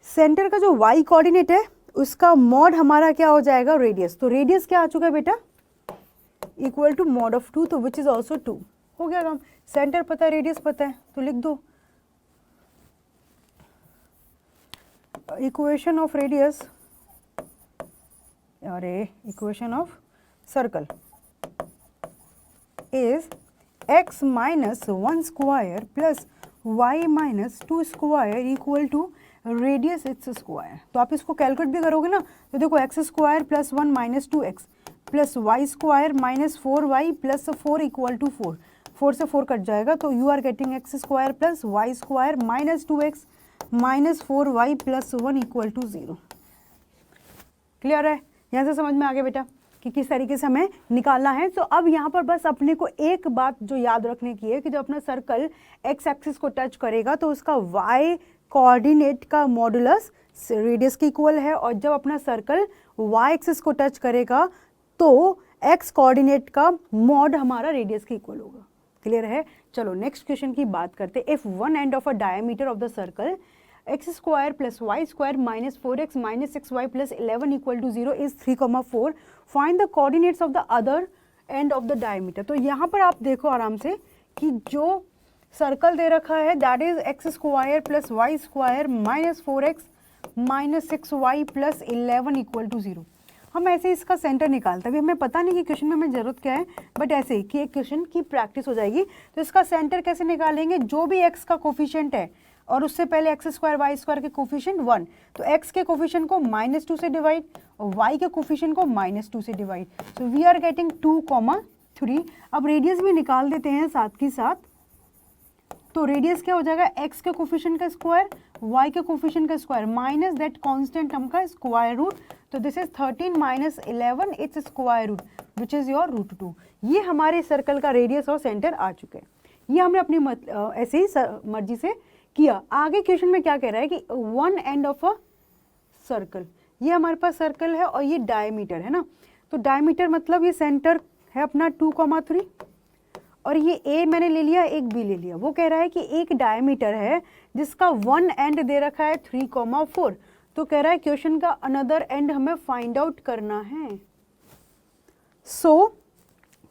सेंटर का जो y कोऑर्डिनेट है उसका मॉड हमारा क्या हो जाएगा, रेडियस। तो रेडियस क्या आ चुका है बेटा, इक्वल टू मॉड ऑफ 2, तो विच इज ऑल्सो 2। हो गया काम, सेंटर पता है रेडियस पता है तो लिख दो इक्वेशन ऑफ रेडियस, अरे equation of circle is x minus 1 square plus y minus 2 square equal to radius it's square. तो आप इसको कैलकुलेट भी करोगे ना तो देखो x square plus 1 minus 2x plus y square minus 4y plus 4 equal to 4, 4 से 4 कट जाएगा तो you are getting x square plus y square minus 2x minus 4y plus 1 equal to 0। Clear है, यहाँ से समझ में आ गया बेटा कि किस तरीके से हमें निकालना है। तो अब यहाँ पर बस अपने को एक बात जो याद रखने की है कि जब अपना सर्कल x एक्सिस को टच करेगा तो उसका y कोऑर्डिनेट का मॉडुलस रेडियस के इक्वल है, और जब अपना सर्कल y एक्सिस को टच करेगा तो x कोऑर्डिनेट का मॉड हमारा रेडियस के इक्वल होगा। क्लियर है, चलो नेक्स्ट क्वेश्चन की बात करते हैं। If one end of a diameter of the circle x square plus y square minus 4x minus 6y plus 11 equal to 0 is 3,4, find the coordinates of the other end of the diameter. तो यहाँ पर आप देखो आराम से कि जो सर्कल दे रखा है that is x square plus y square minus 4x minus 6y plus 11 equal to 0। हम ऐसे इसका सेंटर निकालते हैं, अभी हमें पता नहीं कि क्वेश्चन में हमें जरूरत क्या है, बट ऐसे ही कि एक क्वेश्चन की प्रैक्टिस हो जाएगी। तो इसका सेंटर कैसे निकालेंगे, जो भी x का कोफिशिएंट है और उससे पहले एक्स स्क्वायर वाई स्क्वायर के कोफिशिएंट 1, तो x के कोफिशिएंट को -2 से डिवाइड और y के कोफिशिएंट को -2 से divide. So we are getting 2,3। अब रेडियस भी निकाल देते हैं साथ ही साथ। तो रेडियस क्या हो जाएगा, x के कोफिशिएंट का स्क्वायर y के कोफिशिएंट का square minus that constant term का स्क्वायर रूट। तो this is 13 minus 11 it's square root which is your √2। ये हमारे सर्कल का रेडियस और सेंटर आ चुके हैं। ये हमने अपनी ऐसे ही मर्जी से किया। आगे क्वेश्चन में क्या कह रहा है कि one end of a circle, ये हमारे पास सर्कल है और ये डायमीटर है ना। तो डायमीटर मतलब ये सेंटर है अपना 2,3 और ये ए मैंने ले लिया, एक बी ले लिया। वो कह रहा है कि एक डायमीटर है जिसका वन एंड दे रखा है 3,4। तो कह रहा है क्वेश्चन का अनदर एंड हमें फाइंड आउट करना है। सो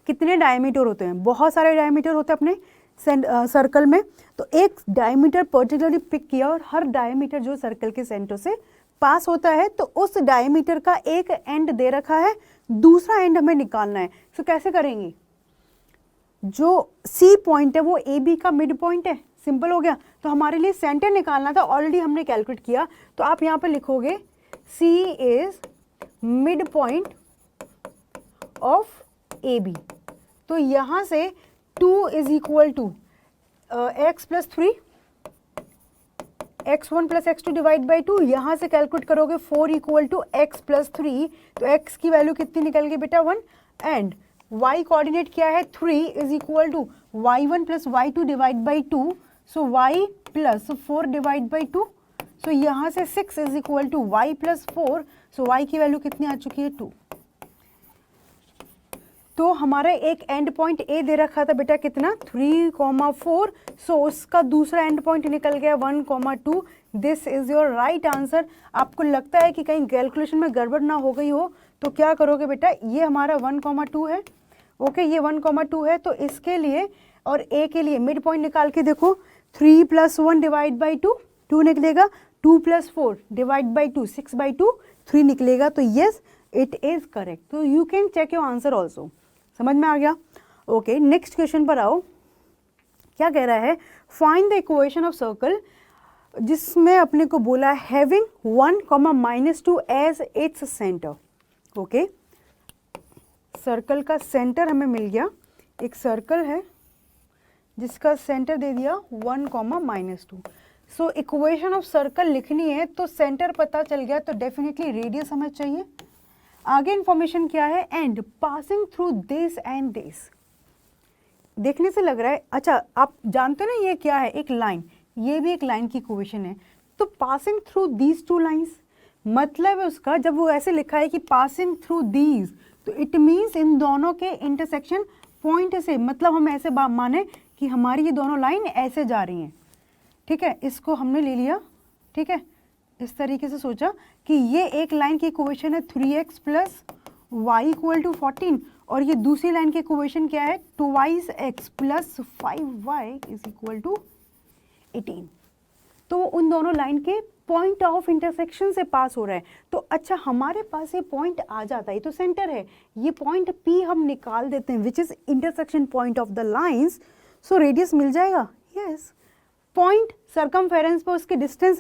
कितने डायमीटर होते हैं, बहुत सारे डायमीटर होते हैं अपने सर्कल में। तो एक डायमीटर पर्टिकुलरली पिक किया और हर डायमीटर जो सर्कल के सेंटर से पास होता है तो उस डायमीटर का एक एंड दे रखा है, दूसरा एंड हमें निकालना है। तो कैसे करेंगे, जो सी पॉइंट है वो ए बी का मिड पॉइंट है, सिंपल हो गया। तो हमारे लिए सेंटर निकालना था, ऑलरेडी हमने कैलकुलेट किया। तो आप यहाँ पे लिखोगे C is mid point of AB। तो यहाँ से 2 is equal to x plus 3, x1 plus x2 divide by 2, यहाँ से कैलकुलेट करोगे 4 इक्वल टू x प्लस 3, तो x की वैल्यू कितनी निकल गई बेटा 1, एंड y कोऑर्डिनेट क्या है 3 is equal to y1 plus y2 divide by 2, so y plus 4 divide by 2, so यहाँ से 6 is equal to y plus 4, so y की वैल्यू कितनी आ चुकी है 2। तो हमारा एक एंड पॉइंट ए दे रखा था बेटा कितना 3,4, सो उसका दूसरा एंड पॉइंट निकल गया 1,2। This is your right answer. आपको लगता है कि कहीं कैलकुलेशन में गड़बड़ ना हो गई हो तो क्या करोगे बेटा, ये हमारा 1,2 है, ओके ये 1,2 है, तो इसके लिए और ए के लिए मिड पॉइंट निकाल के देखो 3 प्लस 1 डिवाइड बाई 2, 2 निकलेगा, 2 प्लस 4 डिवाइड बाई 2 6 बाई 2 3 निकलेगा, तो येस इट इज करेक्ट। तो you can check your answer also. समझ में आ गया? ओके नेक्स्ट क्वेश्चन पर आओ। क्या कह रहा है, find the equation of circle, जिसमें अपने को बोला है having 1, -2 as its centre. Okay circle का सेंटर हमें मिल गया, एक सर्कल है जिसका सेंटर दे दिया 1, -2। सो इक्वेशन ऑफ सर्कल लिखनी है तो सेंटर पता चल गया, तो डेफिनेटली रेडियस हमें चाहिए। आगे इंफॉर्मेशन क्या है, and passing through this and this. देखने से लग रहा है, अच्छा आप जानते हो ना ये क्या है, एक लाइन, ये भी एक लाइन की इक्वेशन है। तो पासिंग थ्रू दीज 2 लाइन्स मतलब है उसका, जब वो ऐसे लिखा है कि पासिंग थ्रू दीज, तो इट मीन्स इन दोनों के इंटरसेक्शन पॉइंट से, मतलब हम ऐसे माने कि हमारी ये दोनों लाइन ऐसे जा रही हैं, ठीक है, इसको हमने ले लिया, ठीक है, इस तरीके से सोचा कि ये एक लाइन की इक्वेशन है 3x plus Y equal to 14, और ये दूसरी लाइन की इक्वेशन क्या है 2x plus 5y is equal to 18। तो उन दोनों लाइन के पॉइंट ऑफ इंटरसेक्शन से पास हो रहा है। तो अच्छा हमारे पास ये पॉइंट आ जाता है, ये तो सेंटर है, ये पॉइंट P हम निकाल देते हैं which is intersection point of the lines, so radius मिल जाएगा। यस पॉइंट सर्कमफेरेंस पर उसके डिस्टेंस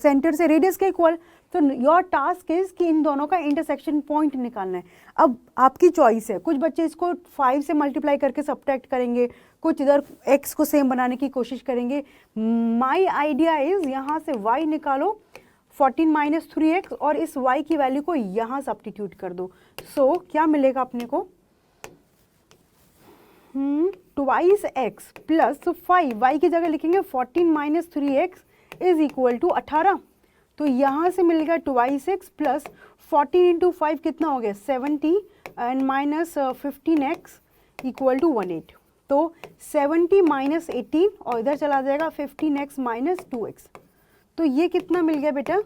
सेंटर से रेडियस के इक्वल, तो योर टास्क इज कि इन दोनों का इंटरसेक्शन पॉइंट निकालना है। अब आपकी चॉइस है, कुछ बच्चे इसको 5 से मल्टीप्लाई करके सब्ट्रैक्ट करेंगे, कुछ इधर x को सेम बनाने की कोशिश करेंगे। माई आइडिया इज यहाँ से y निकालो 14 - 3x और इस y की वैल्यू को यहाँ सब्स्टिट्यूट कर दो। सो क्या मिलेगा अपने को 2x प्लस 5, y की जगह लिखेंगे 14 - 3x इज इक्वल टू 18। तो यहाँ से मिलेगा 2x प्लस 14 इंटू 5 कितना हो गया 70 and minus 15x equal to 18। तो 70 - 18 और इधर चला जाएगा 15x माइनस 2x। तो ये कितना मिल गया बेटा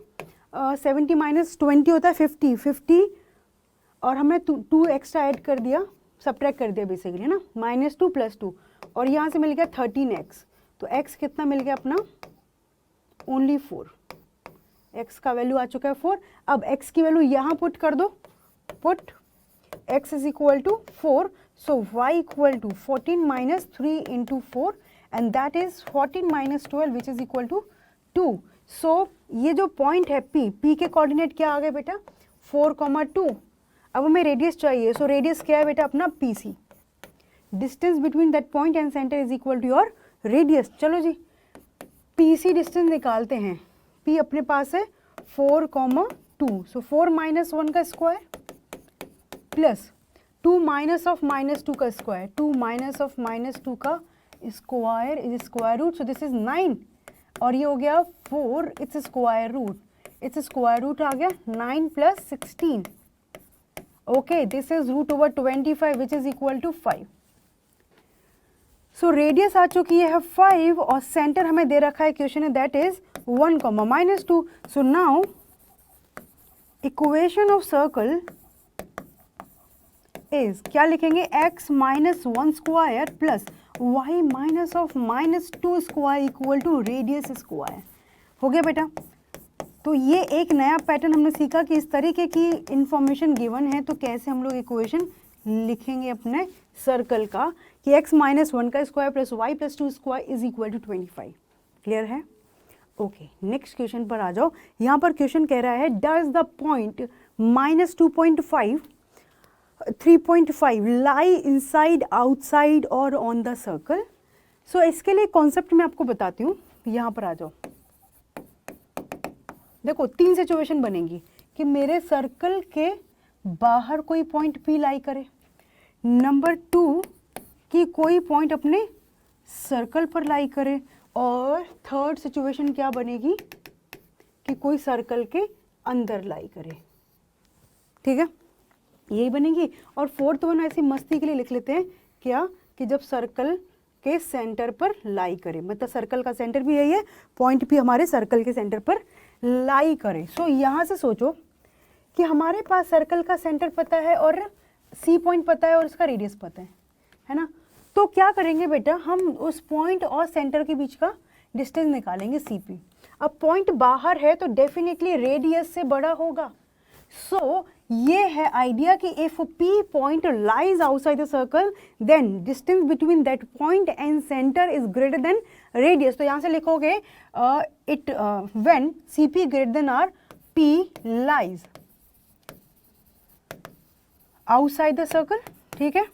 70 - 20 होता है 50 और हमने 2 एक्स्ट्रा ऐड कर दिया, सब्ट्रैक्ट कर दिया बेसिकली ना, -2 + 2 और यहाँ से मिल गया 13x। तो x कितना मिल गया अपना ओनली 4, x का वैल्यू आ चुका है 4। अब x की वैल्यू यहाँ पुट कर दो, put x is equal to 4, so y equal to 14 - 3 into 4 and that is 14 - 12 which is equal to 2। So ये जो पॉइंट है P के कोऑर्डिनेट क्या आ गए बेटा 4,2। अब हमें रेडियस चाहिए, सो रेडियस क्या है बेटा अपना PC, distance between that point and centre is equal to your radius. चलो जी PC डिस्टेंस निकालते हैं। P अपने पास है 4,2, सो 4 - 1 का स्क्वायर प्लस 2 माइनस ऑफ -2 का स्क्वायर, 2 माइनस ऑफ -2 का square is square root, so this is 9 और ये हो गया 4 it's square root, it's square root आ गया 9 + 16। Okay this is √25 which is equal to 5। So radius आ चुकी है 5 और सेंटर हमें दे रखा है क्वेश्चन है that is 1, -2। So now equation of circle is क्या लिखेंगे x - 1 square plus y minus of -2 square equal to radius square. हो गया बेटा। तो ये एक नया पैटर्न हमने सीखा कि इस तरीके की इंफॉर्मेशन गिवन है तो कैसे हम लोग इक्वेशन लिखेंगे अपने सर्कल का, कि x माइनस 1 का square plus Y plus 2 square is equal to 25। Clear है? ओके, नेक्स्ट क्वेश्चन पर आ जाओ। यहाँ पर क्वेश्चन कह रहा है does the point minus 2.5 3.5 lie inside outside और ऑन द सर्कल। सो इसके लिए कॉन्सेप्ट मैं आपको बताती हूँ। यहाँ पर आ जाओ, देखो 3 सिचुएशन बनेगी कि मेरे सर्कल के बाहर कोई पॉइंट P लाई करे, नंबर 2 कि कोई पॉइंट अपने सर्कल पर लाई करे, और थर्ड सिचुएशन क्या बनेगी कि कोई सर्कल के अंदर लाई करे। ठीक है, यही बनेगी। और फोर्थ वन ऐसी मस्ती के लिए लिख लेते हैं क्या, कि जब सर्कल के सेंटर पर लाई करे, मतलब सर्कल का सेंटर भी यही है, पॉइंट P हमारे सर्कल के सेंटर पर लाई करे। सो यहाँ से सोचो कि हमारे पास सर्कल का सेंटर पता है और C पॉइंट पता है और उसका रेडियस पता है ना। तो क्या करेंगे बेटा, हम उस पॉइंट और सेंटर के बीच का डिस्टेंस निकालेंगे CP। अब पॉइंट बाहर है तो डेफिनेटली रेडियस से बड़ा होगा। सो ये है आइडिया कि if P point lies outside the circle then distance between that point and centre is greater than radius. तो यहाँ से लिखोगे it when CP greater than R P lies outside the circle. ठीक है,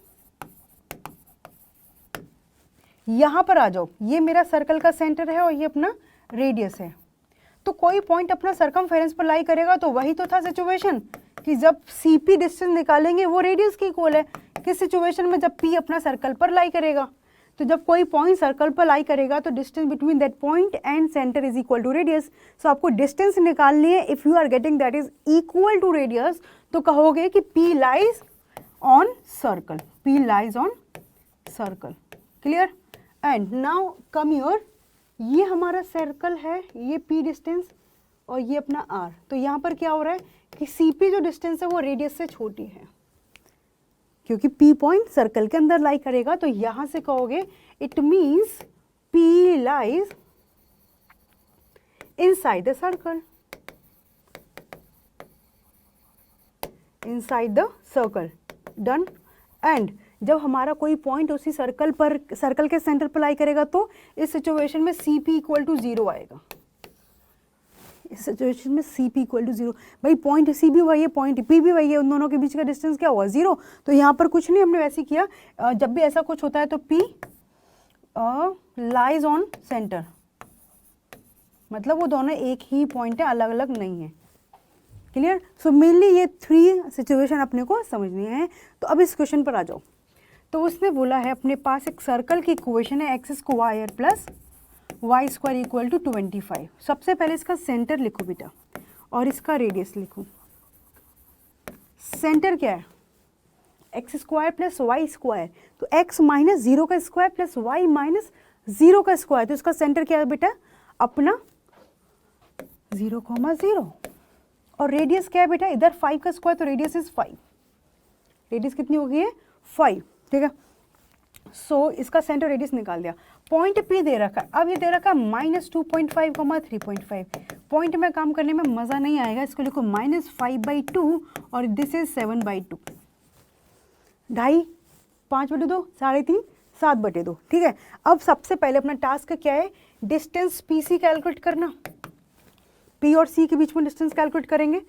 यहां पर आ जाओ, ये मेरा सर्कल का सेंटर है और ये अपना रेडियस है। तो कोई पॉइंट अपना सर्कमफेरेंस पर लाई करेगा, तो वही तो था सिचुएशन कि जब CP डिस्टेंस निकालेंगे वो रेडियस के इक्वल है। किस सिचुएशन में, जब P अपना सर्कल पर लाई करेगा। तो जब कोई पॉइंट सर्कल पर लाई करेगा तो distance between that point and centre is equal to radius. So आपको डिस्टेंस निकालनी है। If you are getting that is equal to radius तो कहोगे कि P lies on circle, P lies on circle. Clear? And now come here, ये हमारा सर्कल है, ये P डिस्टेंस और ये अपना R। तो यहाँ पर क्या हो रहा है कि CP जो डिस्टेंस है वो रेडियस से छोटी है, क्योंकि P पॉइंट सर्कल के अंदर लाई करेगा। तो यहाँ से कहोगे it means P lies inside the circle, inside the circle. Done. And जब हमारा कोई पॉइंट उसी सर्कल के सेंटर पर लाई करेगा तो इस सिचुएशन में CP इक्वल टू 0 आएगा। इस सिचुएशन में CP इक्वल टू 0, भाई पॉइंट C भी वही है, पॉइंट P भी वही है, उन दोनों के बीच का डिस्टेंस क्या हुआ, 0। तो यहाँ पर कुछ नहीं, हमने वैसे किया। जब भी ऐसा कुछ होता है तो P लाइज ऑन सेंटर, मतलब वो दोनों एक ही पॉइंट है, अलग अलग नहीं है। क्लियर? सो मेनली ये 3 सिचुएशन अपने को समझनी है। तो अब इस क्वेश्चन पर आ जाओ। तो उसने बोला है अपने पास एक सर्कल की इक्वेशन है x square plus y square equal to 25। सबसे पहले इसका सेंटर लिखो बेटा और इसका रेडियस लिखो। सेंटर क्या है, x square plus y square, तो x माइनस 0 का स्क्वायर प्लस y माइनस 0 का स्क्वायर, तो इसका सेंटर क्या है बेटा, अपना 0,0। और रेडियस क्या है बेटा, इधर 5 का स्क्वायर, तो रेडियस इज 5। रेडियस कितनी हो गई है, 5। ठीक है, सो इसका सेंटर रेडियस निकाल दिया। पॉइंट P दे रखा है, अब ये दे रखा है -2.5, 3.5। पॉइंट में काम करने में मज़ा नहीं आएगा, इसको लिखो -5/2 और दिस इज 7/2। 2.5, 5/2, 3.5, 7/2। ठीक है, अब सबसे पहले अपना टास्क क्या है, डिस्टेंस PC कैलकुलेट करना। P और C के बीच में डिस्टेंस कैलकुलेट करेंगे।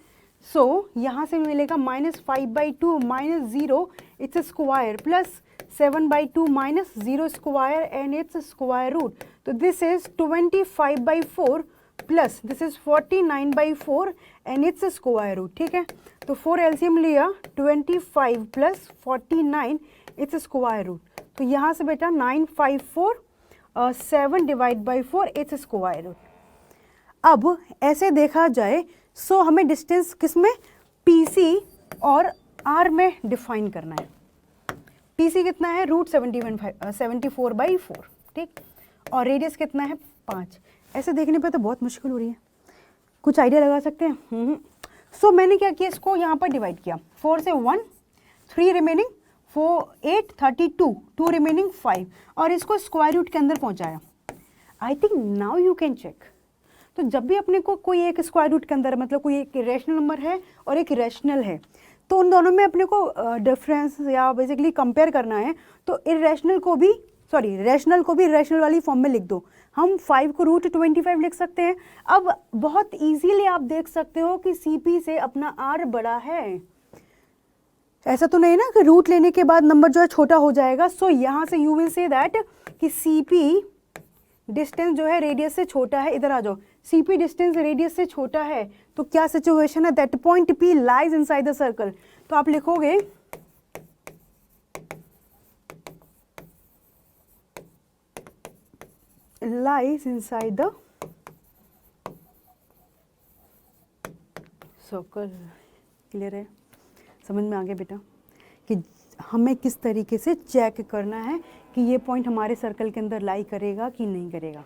सो यहाँ से मिलेगा -5/2 -0 it's square plus 7/2 -0 square and it's square root. तो this is 25/4 plus this is 49/4 and it's square root. ठीक है, तो 4 एलसीएम लिया, 25 प्लस 49 इट्स स्क्वायर रूट। तो यहाँ से बेटा 954 7 divide by 4 it's square root. अब ऐसे देखा जाए सो हमें डिस्टेंस किस में, PC और R में डिफाइन करना है। PC कितना है, √74/4। ठीक, और रेडियस कितना है, 5। ऐसे देखने पे तो बहुत मुश्किल हो रही है, कुछ आइडिया लगा सकते हैं। सो मैंने क्या किया, इसको यहाँ पर डिवाइड किया, 4 से 1, 3 रिमेनिंग, 4 8 32, 2 रिमेनिंग 5, और इसको स्क्वायर रूट के अंदर पहुँचाया। I think now you can check. तो जब भी अपने को कोई एक स्क्वायर रूट के अंदर, मतलब कोई एक इरेशनल नंबर है और एक रैशनल है, तो उन दोनों में अपने को डिफरेंस या बेसिकली कंपेयर करना है, तो रैशनल को भी इरेशनल वाली फॉर्म में लिख दो। हम 5 को √25 लिख सकते हैं। अब बहुत इजीली आप देख सकते हो कि CP से अपना R बड़ा है, ऐसा तो नहीं ना कि रूट लेने के बाद नंबर जो है छोटा हो जाएगा। सो यहाँ से यू विल से दैट कि CP डिस्टेंस जो है रेडियस से छोटा है। इधर आ जाओ, CP डिस्टेंस रेडियस से छोटा है, तो क्या सिचुएशन है, that point P lies inside the circle. तो आप लिखोगे lies inside the circle. Clear है, समझ में आ गया बेटा कि हमें किस तरीके से चेक करना है कि ये पॉइंट हमारे सर्कल के अंदर लाई करेगा कि नहीं करेगा।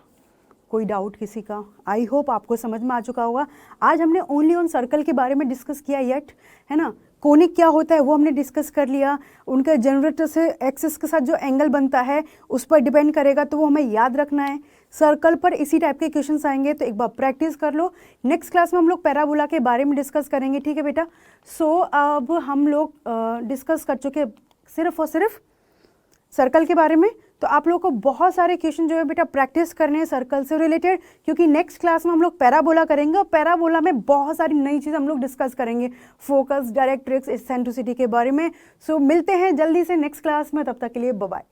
कोई डाउट किसी का? आई होप आपको समझ में आ चुका होगा। आज हमने ओनली ऑन सर्कल के बारे में डिस्कस किया येट, है ना। कोनिक क्या होता है वो हमने डिस्कस कर लिया, उनके जनरेटर से एक्सिस के साथ जो एंगल बनता है उस पर डिपेंड करेगा, तो वो हमें याद रखना है। सर्कल पर इसी टाइप के क्वेश्चंस आएंगे, तो एक बार प्रैक्टिस कर लो। नेक्स्ट क्लास में हम लोग पैराबोला के बारे में डिस्कस करेंगे, ठीक है बेटा। सो अब हम लोग डिस्कस कर चुके सिर्फ और सिर्फ सर्कल के बारे में। तो आप लोगों को बहुत सारे क्वेश्चन जो है बेटा प्रैक्टिस करने हैं सर्कल से रिलेटेड, क्योंकि नेक्स्ट क्लास में हम लोग पैराबोला करेंगे और पैराबोला में बहुत सारी नई चीज़ हम लोग डिस्कस करेंगे, फोकस, डायरेक्ट्रिक्स, एसेंट्रिसिटी के बारे में। सो मिलते हैं जल्दी से नेक्स्ट क्लास में, तब तक के लिए बाय बाय।